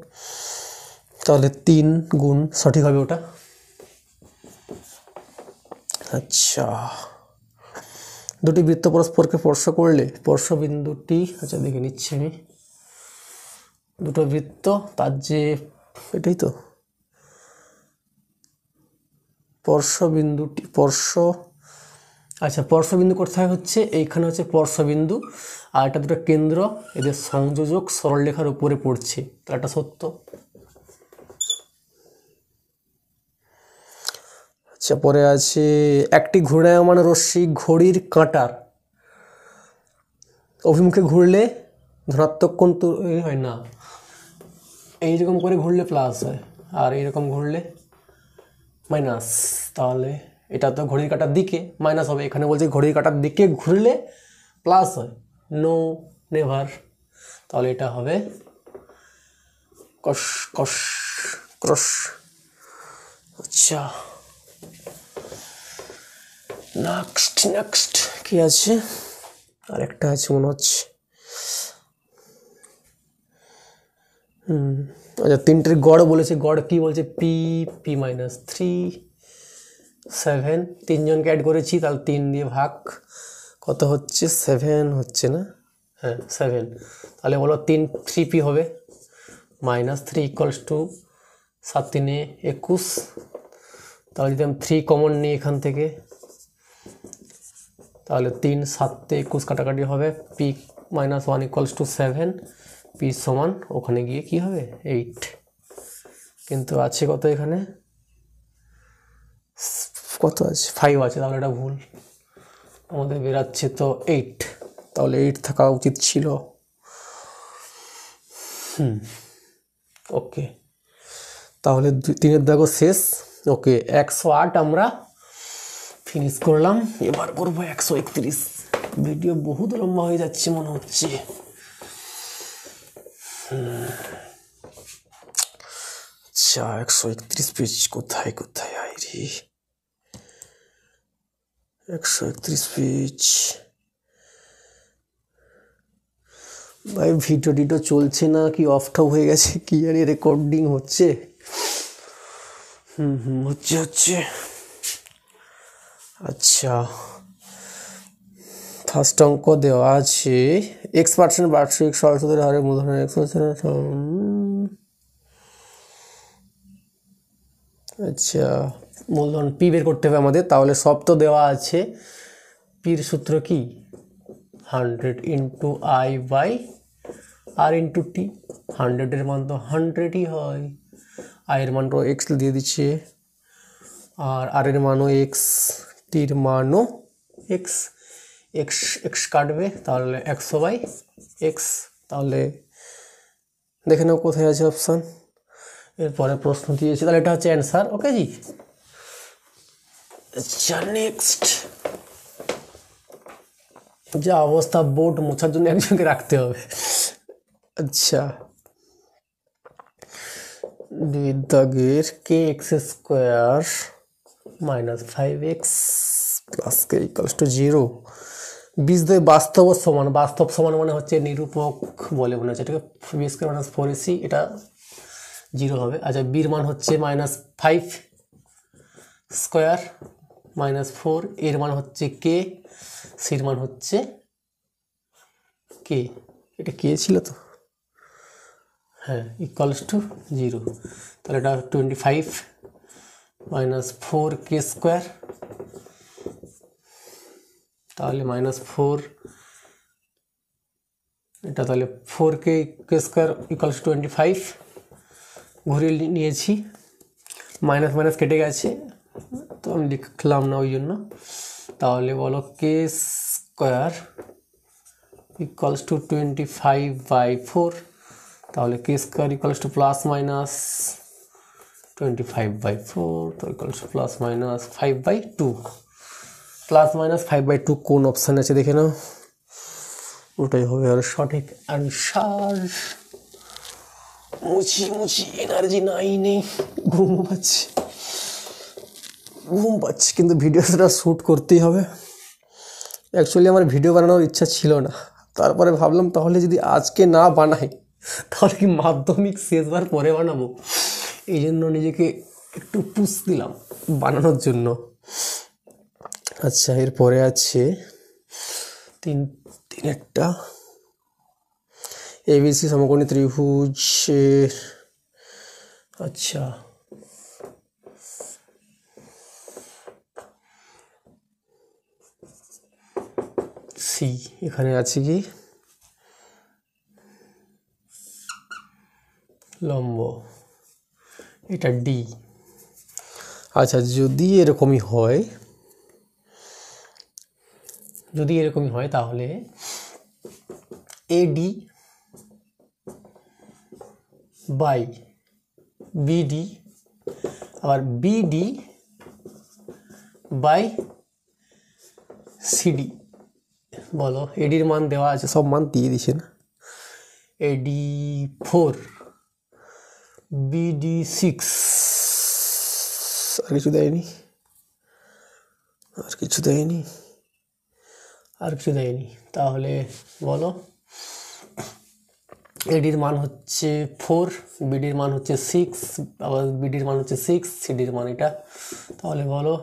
তাহলে 3 গুণ সঠিক হবে ওটা। আচ্ছা, দুটি বৃত্ত পরস্পরকে স্পর্শ করলে স্পর্শবিন্দুটি, আচ্ছা দেখে নিচ্ছি আমি, দুটো বৃত্ত তার যে এটাই তো স্পর্শবিন্দুটি, আচ্ছা স্পর্শবিন্দু কোথায় হচ্ছে, এইখানে হচ্ছে স্পর্শবিন্দু, আর এটা দুটো কেন্দ্র, এদের সংযোজক সরলরেখার উপরে পড়ছে, তাহলে এটা সত্য। আচ্ছা, পরে আছে একটি ঘূর্ণায়মান রশ্মি ঘড়ির কাঁটার অভিমুখে ঘুরলে ধনাত্মক কোণ তৈরি হয় না, এইরকম করে ঘুরলে প্লাস হয় আর এইরকম ঘুরলে মাইনাস, তাহলে এটা তো ঘড়ির কাঁটার দিকে মাইনাস হবে, এখানে বলছে ঘড়ির কাঁটার দিকে ঘুরলে প্লাস হয়, নো নেভার, তাহলে এটা হবে কস কস ক্রস। আচ্ছা নেক্সট কি আছে, আরেকটা আছে মনে হচ্ছে, আচ্ছা 3টের গড় বলেছে, গড় কি বলছে পি পি মাইনাস 3 7, 3 জনকে অ্যাড করেছি, তাহলে 3 দিয়ে ভাগ কত হচ্ছে 7 হচ্ছে না, হ্যাঁ 7, তাহলে বলো 3 পি হবে মাইনাস 3 ইকুয়ালস টু 7 3 21, তাহলে যদি আমি 3 কমন নিই এখান থেকে, তাহলে 3 7 21 কাটাকাটি হবে, P minus 1 equals to 7, P সমান ওখানে গিয়ে কি হবে 8, কিন্তু আছে কত এখানে, কত আছে 5 আছে, তাহলে এটা ভুল, আমাদের বেরাচ্ছে তো 8, তাহলে 8 থাকা উচিত ছিল। ওকে, তাহলে 3-এর দাগও শেষ। ওকে, 108 আমরা ফিনিশ করলাম, এবার করবো 131। ভিডিও বহুত লম্বা হয়ে যাচ্ছে মনে হচ্ছে। আচ্ছা 131 পেজ কোথায় কোথায় আইরে 131 পেজ ভাই ভিডিও চলছে না কি অফটা হয়ে গেছে কি জানি রেকর্ডিং হচ্ছে হচ্ছে আচ্ছা ফার্স্ট অঙ্ক দেওয়া আছে x% বার্ষিক সরস্বতীর হারে মূলধনের আচ্ছা মূলধন পি বের করতে হবে আমাদের তাহলে সব তো দেওয়া আছে পির সূত্র কি 100 into i by r into t 100 এর মান তো 100ই হয় আয়ের মানও এক্স দিয়ে দিচ্ছে আর আর এর মানও এক্স টির মানও এক্স এক্স এক্স কাটবে তাহলে 100 বাই এক্স তাহলে দেখে নাও কোথায় আছে অপশান এরপরে প্রশ্ন দিয়েছে তাহলে এটা হচ্ছে অ্যান্সার ওকে জি আচ্ছা নেক্সট যা অবস্থা বোর্ড মোছার জন্য একজনকে রাখতে হবে আচ্ছা দাগের k x square minus 5x plus k equals to 0 বীজদ্বয় বাস্তব সমান বাস্তব সমান মানে হচ্ছে নিরূপক বলে মনে হচ্ছে এটাকে বি স্কোয়ার মাইনাস 4ac এটা 0 হবে আচ্ছা বির মান হচ্ছে -5 স্কোয়ার -4 এর মান হচ্ছে কে সির মান হচ্ছে কে এটা কে ছিল তো হ্যাঁ ইকুয়ালস টু 0 তাহলে এটা 25 -4 কে স্কোয়ার তাহলে -4 এটা তাহলে 4 কে স্কোয়ার ইকুয়ালস টু 25 ঘুরিয়ে নিয়েছি মাইনাস মাইনাস কেটে গেছে তো আমি লিখলাম না ওই জন্য তাহলে বলো কে স্কোয়ার ইকুয়ালস টু 25/4 তাহলে k square equals to plus minus 25/4 তো equals to plus minus 5/2 plus minus 5/2 কোন অপশান আছে দেখে নাও ওটাই হবে আর সঠিক অ্যান্সার মুছি এনার্জি নেই ঘুম পাচ্ছি কিন্তু ভিডিওটা শ্যুট করতেই হবে অ্যাকচুয়ালি আমার ভিডিও বানানোর ইচ্ছা ছিল না তারপরে ভাবলাম তাহলে যদি আজকে না বানাই তাহলে কি মাধ্যমিক শেষবার পরে বানাবো এই জন্য নিজেকে একটু পুশ দিলাম বানানোর জন্য আচ্ছা এরপরে আছে তিনেরটা এবিসি সমকোণী ত্রিভুজের আচ্ছা সি এখানে আছে কি লম্ব এটা ডি আচ্ছা যদি এরকমই হয় তাহলে এডি বাই বিডি আবার বিডি বাই সিডি বলো এডির মান দেওয়া আছে সব মান দিয়ে দিছে না এডি 4 বিডি 6 আর কিছু দেয়নি তাহলে বলো এডির মান হচ্ছে 4 বিডির মান হচ্ছে 6 আবার বিডির মান হচ্ছে 6 সিডির মান এটা তাহলে বলো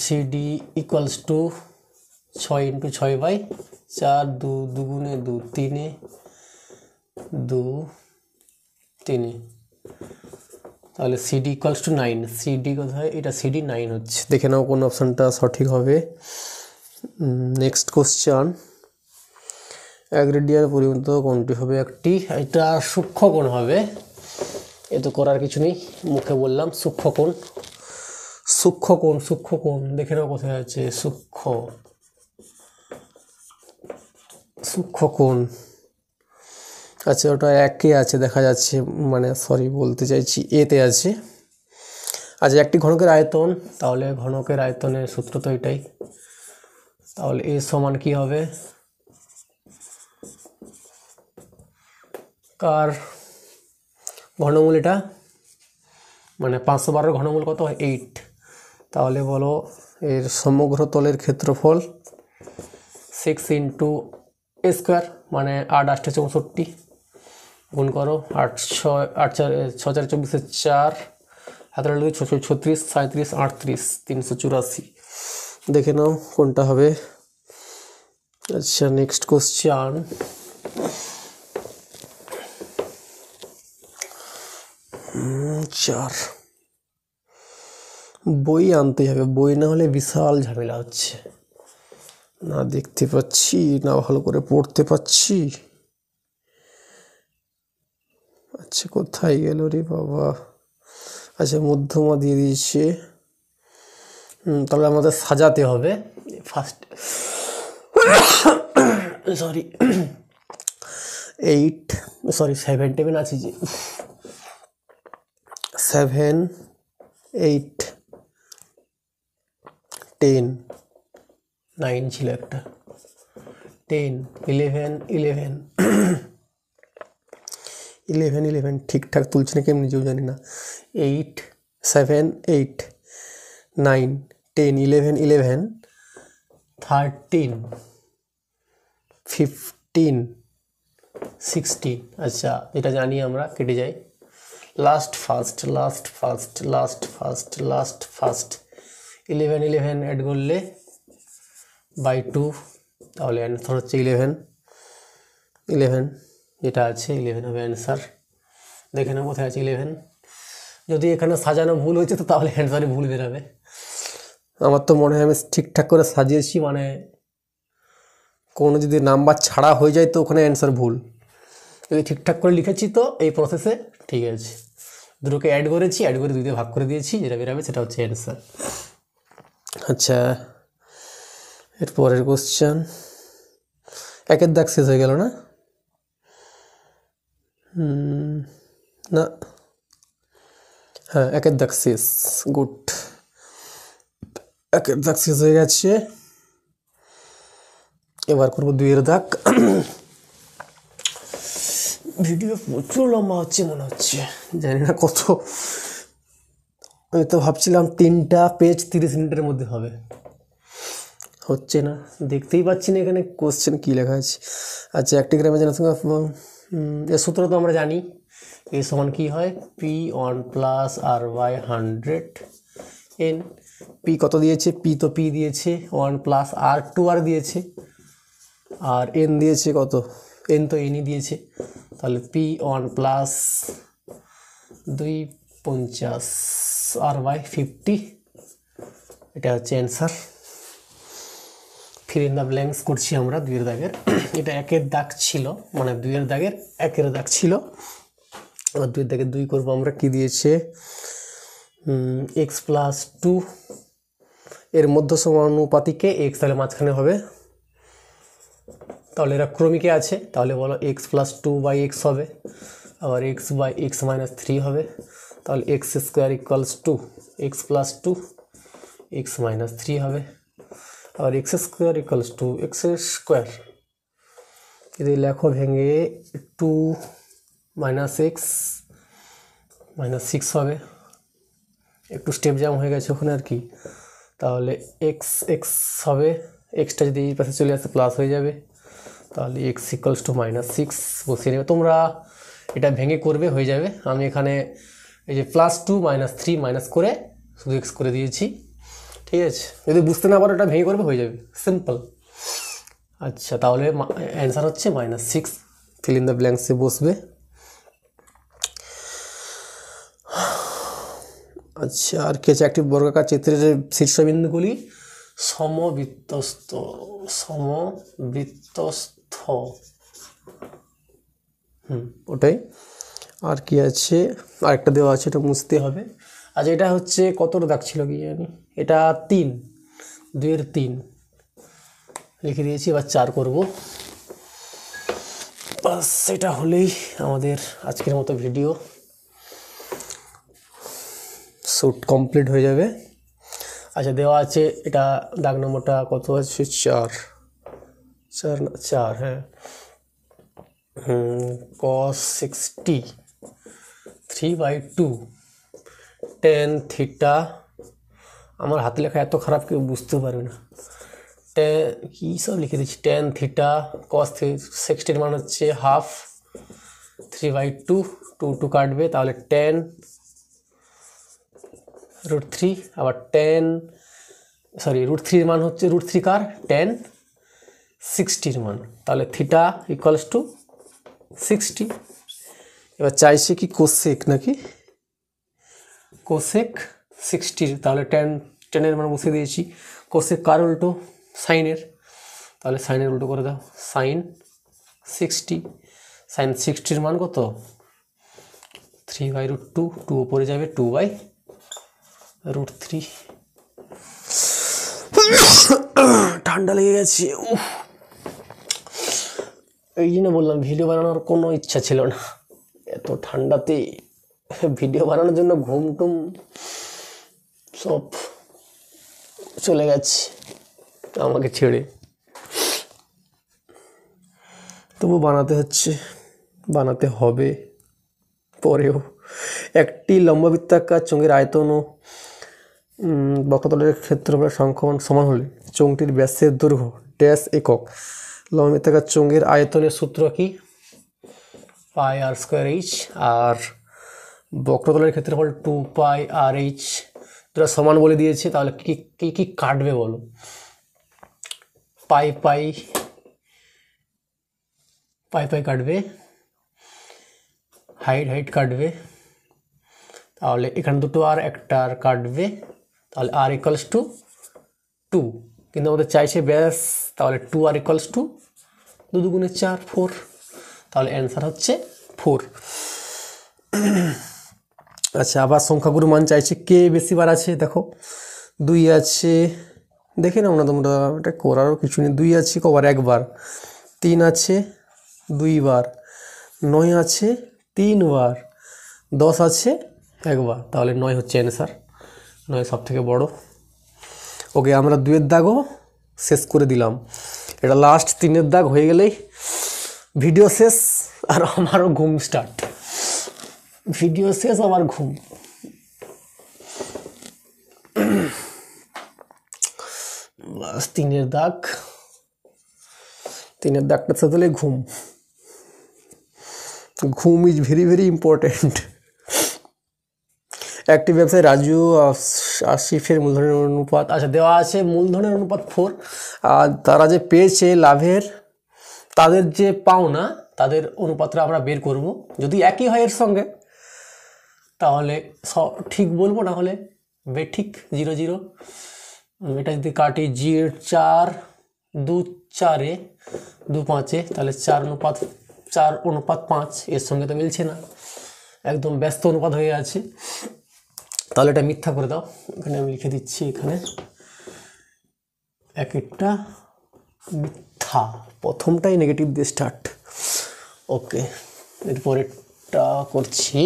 সিডি ইকুয়ালস টু 6 × 6/4 2 দুগুণে 2 3 2 3 তাহলে সিডি ইকুয়ালস টু 9 সিডি কোথায় এটা সিডি 9 হচ্ছে দেখে নাও কোন অপশানটা সঠিক হবে নেক্সট কোশ্চেন এক রেডিয়ার পরিবর্তিত কোণটি হবে একটি এটা সূক্ষ্ম কোণ হবে এ তো করার কিছু নেই মুখে বললাম সূক্ষ্ম কোণ দেখে নাও কোথায় আছে সূক্ষ্ম কোণ আচ্ছা ওটা একে আছে দেখা যাচ্ছে মানে সরি বলতে চাইছি এতে আছে আচ্ছা একটি ঘনকের আয়তন তাহলে ঘনকের আয়তনের সূত্র তো এটাই তাহলে এ সমান কি হবে কার ঘনমূল এটা, মানে 512 ঘনমূল কত হয় 8। তাহলে বলো এর সমগ্র তলের ক্ষেত্রফল 6 ইন্টু এ স্কোয়ার, মানে 8 8 64, গুণ করো 8 6 8 4 6 4 24 4, হাতের 36 37 38 384। দেখে নাও কোনটা হবে। আচ্ছা নেক্সট কোশ্চেন, চার। বই আনতে হবে, বই না হলে বিশাল ঝামেলা হচ্ছে, না দেখতে পাচ্ছি না ভালো করে পড়তে পাচ্ছি। আচ্ছা কোথায় গেল রে বাবা। আচ্ছা মধ্যমা দিয়ে দিয়েছে, তাহলে আমাদের সাজাতে হবে ফার্স্ট। সরি 7 টেবিল আছে যে 7 8 10 9 ছিল একটা, 10 11 11 11 ঠিকঠাক তুলছি না কেমনি নিজেও জানি না। 8 7 8 9 10 11 11 13 15 16। আচ্ছা এটা জানি আমরা, কেটে যাই। লাস্ট ফার্স্ট 11 11 অ্যাড করলে বাই 2, তাহলে অ্যান্সার হচ্ছে 11 যেটা আছে 11 হবে অ্যান্সার। দেখে না কোথায় আছে 11। যদি এখানে সাজানো ভুল হয়েছে তো তাহলে অ্যান্সারে ভুল বেরোবে। আমার তো মনে হয় আমি ঠিকঠাক করে সাজিয়েছি, মানে কোনো যদি নাম্বার ছাড়া হয়ে যায় তো ওখানে অ্যান্সার ভুল, যদি ঠিকঠাক করে লিখেছি তো এই প্রসেসে ঠিক আছে। দুটোকে অ্যাড করেছি, অ্যাড করে 2 দিয়ে ভাগ করে দিয়েছি, যেটা বেরোবে সেটা হচ্ছে অ্যান্সার। আচ্ছা এর পরের কোশ্চেন, একের দাগ শেষ হয়ে গেল না? না, হ্যাঁ একের দাগ শেষ, গুড, একের দাগ শেষ হয়ে গেছে। এবার করবো 2 এর দাগ। ভিডিও প্রচুর লম্বা হচ্ছে মনে হচ্ছে, জানি না কত। আমি তো ভাবছিলাম 3টা পেজ 30 মিনিটের মধ্যে হবে, হচ্ছে না, দেখতেই পাচ্ছি না এখানে কোশ্চেন কী লেখা আছে। আচ্ছা একটি গ্রামে জনসংখ্যা, এর সূত্র তো আমরা জানি, এ সমান কী হয় P1 plus R/100 N। P কত দিয়েছে, পি দিয়েছে 1 প্লাস R2R দিয়েছে, আর এন দিয়েছে কত, এন তো এনই দিয়েছে, তাহলে P1 প্লাস 250 R/50, এটা হচ্ছে answer. Fill in the blanks করছি আমরা 2 এর দাগের। এটা একের দাগ ছিল, মানে 2 এর দাগের একের দাগ ছিল, আবার 2 এর দাগের 2 করবো আমরা। কি দিয়েছে x+2, এর মধ্য সমানুপাতিকে x, তাহলে মাঝখানে হবে, তাহলে এরা ক্রমিকে আছে, তাহলে বলো x+2/x হবে, আবার x/x-3 হবে, তাহলে x² = x+2 x-3 হবে, আর x² = x²। যদি লেখো ভেঙে 2 - x -6 হবে, একটু স্টেপ জ্যাম হয়ে গেছে ওখানে আর কি। তাহলে x হবে, এক্সটা যদি এই পাশে চলে আসে প্লাস হয়ে যাবে, তাহলে x = -6 বসিয়ে নেবে। তোমরা এটা ভেঙে করবে, হয়ে যাবে। আমি এখানে এই যে +2 -3 মাইনাস করে শুধু x করে দিয়েছি, ঠিক আছে। যদি বুঝতে না পারো এটা ভেঙে করবে, হয়ে যাবে, সিম্পল। আচ্ছা তাহলে অ্যান্সার হচ্ছে -6, ফিল ইন দ্য ব্ল্যাঙ্কসে বসবে। আচ্ছা আর কি আছে, একটি বর্গাকার চিত্রের শীর্ষবিন্দুগুলি সমবৃত্তস্থ, ওটাই। আর কি আছে, আরেকটা দেওয়া আছে, এটা মুছতে হবে। আচ্ছা এটা হচ্ছে কতর দাগ ছিল কি জানি, এটা 3, 2 এর 3 লিখে দিয়েছি। এবার 4 করব, বাস এটা হলেই আমাদের আজকের মতো ভিডিও শ্যুট কমপ্লিট হয়ে যাবে। আচ্ছা দেওয়া আছে, এটা দাগ নম্বরটা কত আছে, 4, হ্যাঁ cos 60 3/2 tan থিটা, আমার হাতে লেখা এত খারাপ কেউ বুঝতে পারবে না, কী সব লিখে দিচ্ছি, tan থিটা cos 60 মান হচ্ছে হাফ 3/2, 2 কাটবে তাহলে tan √3, আবার √3 মান হচ্ছে √3 কার tan 60 মান, তাহলে থিটা ইকুয়ালস টু 60। এবার চাইছে কি কোসেক নাকি, কোসেক 60, তাহলে টেনের মান বসিয়ে দিয়েছি, কোসেক কার উল্টো সাইনের, তাহলে সাইনের উল্টো করে দাও, সাইন 60, সাইন 60 মান কত 3/√2, 2 উপরে যাবে 2/√3। ঠান্ডা লেগে গেছে, এই জন্য বললাম ভিডিও বানানোর কোনো ইচ্ছা ছিল না, এত ঠান্ডাতে ভিডিও বানানোর জন্য ঘুম টুম সব চলে গেছে আমাকে ছেড়ে, তবু বানাতে হচ্ছে, বানাতে হবে পরেও। একটি লম্ববৃত্তাকার চোঙের আয়তন ও বক্রতলের ক্ষেত্রফলের সংখ্যামান সমান হলে চোঙটির ব্যাসের দৈর্ঘ্য ড্যাশ একক। লম্ববৃত্তাকার চোঙের আয়তনের সূত্র কি, πr²h, আর বক্রতলের ক্ষেত্রফল 2πrh, দুটা সমান বলে দিয়েছে, তাহলে কি কি কাটবে বলো, পাই কাটবে, হাইট কাটবে, তাহলে এখানে দুটো আর একটা আর কাটবে, তাহলে r ইকুয়ালস টু 2, কিন্তু আমাদের চাইছে ব্যাস, তাহলে 2r ইকুয়ালস টু 2 দুগুণে 4, 4, তাহলে অ্যান্সার হচ্ছে 4। আচ্ছা, আবার সংখ্যাগুলোর মান চাইছে, কে বেশি বার আছে, দেখো 2 আছে, দেখে নাও না তোমরা, এটা করারও কিছু নেই, 2 আছে কবার, একবার, 3 আছে 2 বার, 9 আছে 3 বার, 10 আছে একবার, তাহলে 9 হচ্ছে অ্যান্সার, 9 সব থেকে বড়। ওকে, আমরা 2 এর দাগও শেষ করে দিলাম, এটা লাস্ট 3 এর দাগ হয়ে গেলেই ভিডিও শেষ, আর আমারও ঘুম স্টার্ট, ভিডিও শেষ আমার ঘুম। বাস 3 এর দাগটা শেষ হলে ঘুম ইজ ভেরি ভেরি ইম্পর্টেন্ট। একটি ব্যবসায়ী রাজু আসিফের মূলধনের অনুপাত, আচ্ছা দেওয়া আছে মূলধনের অনুপাত 4, আর তারা যে পেয়েছে লাভের, তাদের যে পাওনা, তাদের অনুপাতটা আমরা বের করব, যদি একই হয় এর সঙ্গে তাহলে ঠিক বলবো, না হলে বেঠিক 0 0। এটা যদি কাটি, 4 2 4 2 5, তাহলে 4:5, এর সঙ্গে তো মিলছে না, একদম ব্যস্ত অনুপাত হয়ে আছে, তাহলে এটা মিথ্যা করে দাও, এখানে আমি লিখে দিচ্ছি, এখানে একটা মিথ্যা, প্রথমটাই নেগেটিভ দিয়ে স্টার্ট। ওকে, এরপরেরটা করছি,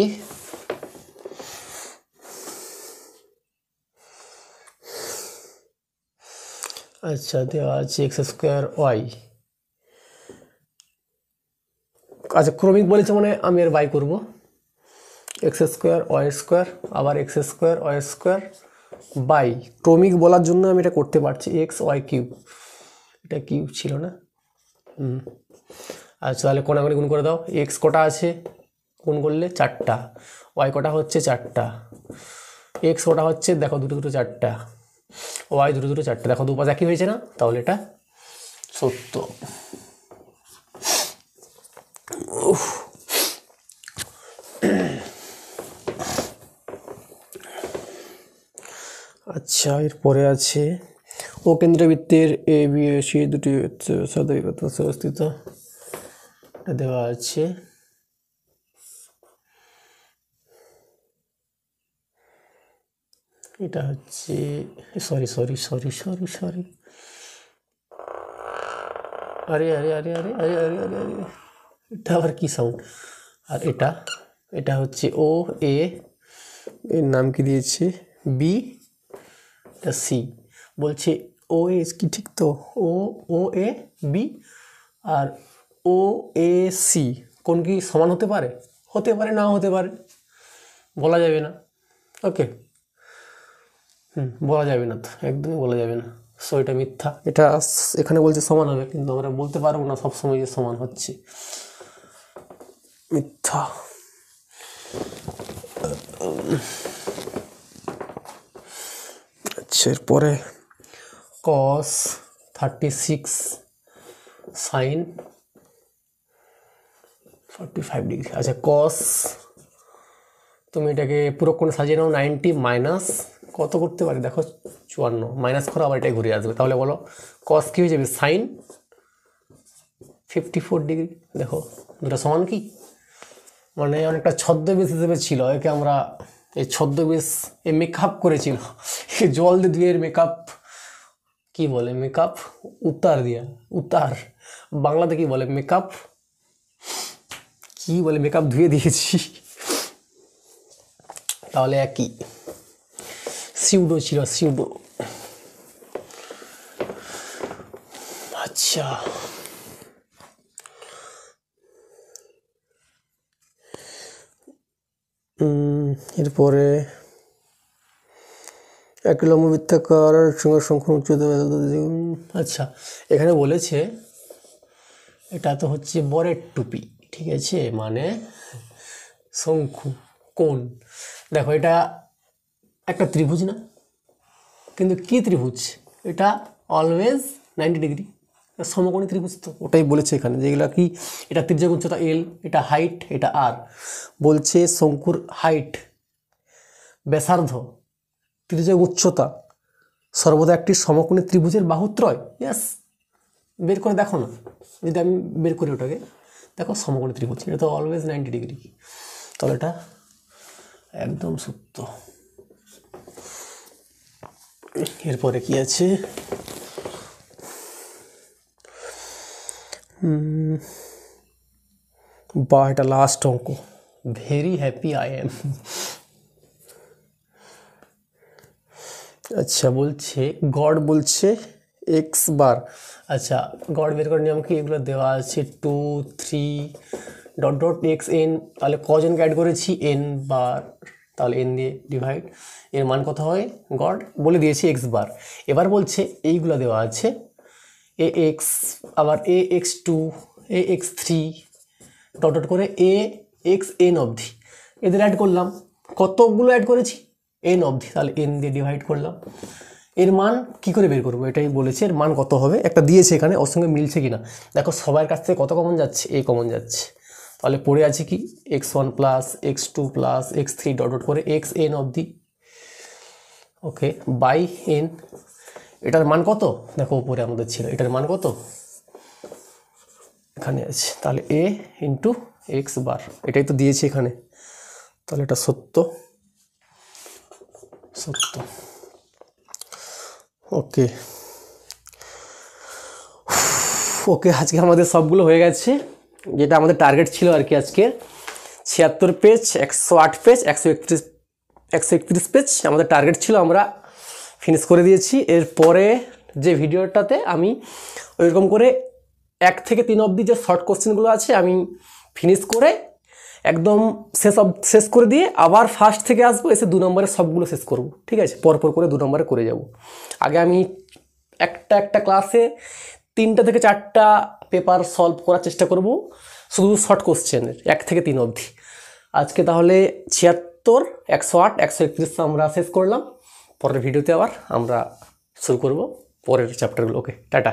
আচ্ছা দেওয়া আছে x²y, আচ্ছা ক্রমিক বলেছে মানে আমি এর বাই করবো, x²y², আবার x²y² বাই, ক্রমিক বলার জন্য আমি এটা করতে পারছি, xy3, এটা কিউব ছিল না, আচ্ছা তাহলে কোনাগুনি গুণ করে দাও, x কটা আছে গুণ করলে 4টা, y কটা হচ্ছে 4টা, x কটা হচ্ছে দেখো 2 2 4টা, y 2 2 4টা, দেখো দুপাশ একই হয়েছে না, তাহলে এটা সত্য। আচ্ছা, এরপরে আছে ও কেন্দ্রবৃত্তের এ বি সি দুটি অবস্থিত, দেওয়া আছে, এটা হচ্ছে সরি, আরে এটা আবার কি সাউন্ড, আর এটা হচ্ছে ও এ, এর নাম কি দিয়েছে বি, এটা সি, বলছে ও এ কি ঠিক তো, ও A B, R O A C কোণ কি সমান হতে পারে? হতে পারে, নাও হতে পারে, বলা যাবে না। ওকে, বলা যাবে না, তো একদমই বলা যাবে না। সো এটা মিথ্যা। এটা এখানে বলছে সমান হবে, কিন্তু আমরা বলতে পারবো না সবসময় যে সমান হচ্ছে, মিথ্যা। আচ্ছা, এরপরে cos 36 sin 45 ডিগ্রি। আচ্ছা, cos তুমি এটাকে পুরো কোণে সাজিয়ে নাও, 90 মাইনাস কত করতে পারি দেখো, 54 মাইনাস করো, আবার এটাই ঘুরে আসবে। তাহলে বলো cos কি হয়ে যাবে? Sine 54 degree. দেখো দুটো সমান কি, মানে অনেকটা ছদ্মবেশ হিসেবে ছিল, একে আমরা এই ছদ্মবেশ এ মেকআপ করেছিল, জল দিয়ে ধুয়ে মেকআপ কি বলে, মেকআপ উতার দিয়া, উতার বাংলাতে কি বলে, মেকআপ কি বলে, মেকআপ ধুয়ে দিয়েছি। তাহলে একই, সিউডো ছিল, সিউডো। আচ্ছা, এরপরে একটি লম্ব বৃত্তাকার সংখ্যা উচ্চতা। আচ্ছা, এখানে বলেছে এটা তো হচ্ছে বরের টুপি, ঠিক আছে, মানে শঙ্কু কোণ। দেখো এটা একটা ত্রিভুজ না, কিন্তু কি ত্রিভুজ এটা? অলওয়েজ 90 ডিগ্রি, সমকোণী ত্রিভুজ। তো ওটাই বলেছে এখানে, যেগুলো কি, এটা তির্যক উচ্চতা এল, এটা হাইট, এটা আর। বলছে শঙ্কুর হাইট, ব্যাসার্ধ, তির্যক উচ্চতা সর্বদা একটি সমকোণী ত্রিভুজের বাহুত্রয়। ইয়াস, বের করে দেখো না, যদি আমি বের করি ওটাকে, দেখো সমকোণী ত্রিভুজ, এটা তো অলওয়েজ 90 ডিগ্রি। তাহলে এটা একদম সত্য। এরপরে কি আছে? বা এটা লাস্ট অঙ্ক, ভেরি হ্যাপি আই এম। আচ্ছা, বলছে গড়, বলছে এক্স বার। আচ্ছা, গড় বের করার নিয়ম কি? এগুলো দেওয়া আছে 2 3 ডট ডট এক্স এন। তাহলে কজনকে অ্যাড করেছি? এন বার, তাহলে এন দিয়ে ডিভাইড, এর মান কত হয়? গড় বলে দিয়েছি এক্স বার। এবার বলছে এইগুলো দেওয়া আছে, এ এক্স, আবার এ এক্স টু, এ এক্স থ্রি, ডট ডট করে এ এক্স এন অবধি, এদের অ্যাড করলাম। কতগুলো অ্যাড করেছি? এন অবধি, তাহলে এন দিয়ে ডিভাইড করলাম। এর মান কি করে বের করবো? এটাই বলেছে, এর মান কত হবে একটা দিয়েছে এখানে, ওর সঙ্গে মিলছে কিনা দেখো। সবার কাছ থেকে কত কমন যাচ্ছে? এ কমন যাচ্ছে। তাহলে পড়ে আছে কি, x1 plus x2 plus x3 dot dot করে এক্স এন অবধি, ওকে, বাই এন। এটার মান কত দেখো, উপরে আমাদের ছিল, এটার মান কত এখানে আছে। তাহলে এ ইন্টু এক্স বার, এটাই তো দিয়েছি এখানে। তাহলে এটা সত্য, সত্য। ওকে, ওকে, আজকে আমাদের সবগুলো হয়ে গেছে, যেটা আমাদের টার্গেট ছিল আর কি আজকে। 76 পেজ, 108 পেজ, 131 পেজ আমাদের টার্গেট ছিল, আমরা ফিনিশ করে দিয়েছি। এরপরে যে ভিডিওটাতে আমি ওইরকম করে 1 থেকে 3 অবধি যে শর্ট কোশ্চেনগুলো আছে আমি ফিনিশ করে একদম শেষ করে দিয়ে আবার ফার্স্ট থেকে আসবো, এসে 2 নম্বরে সবগুলো শেষ করব, ঠিক আছে, পরপর করে 2 নম্বরে করে যাব। আগে আমি একটা ক্লাসে 3টা থেকে 4টা পেপার সলভ করার চেষ্টা করব, শুধু শর্ট কোশ্চেনের 1 থেকে 3 অবধি। আজকে তাহলে 76, 108, 131 আমরা শেষ করলাম। পরের ভিডিওতে আবার আমরা শুরু করব পরের চ্যাপ্টারগুলো। ওকে, টাটা।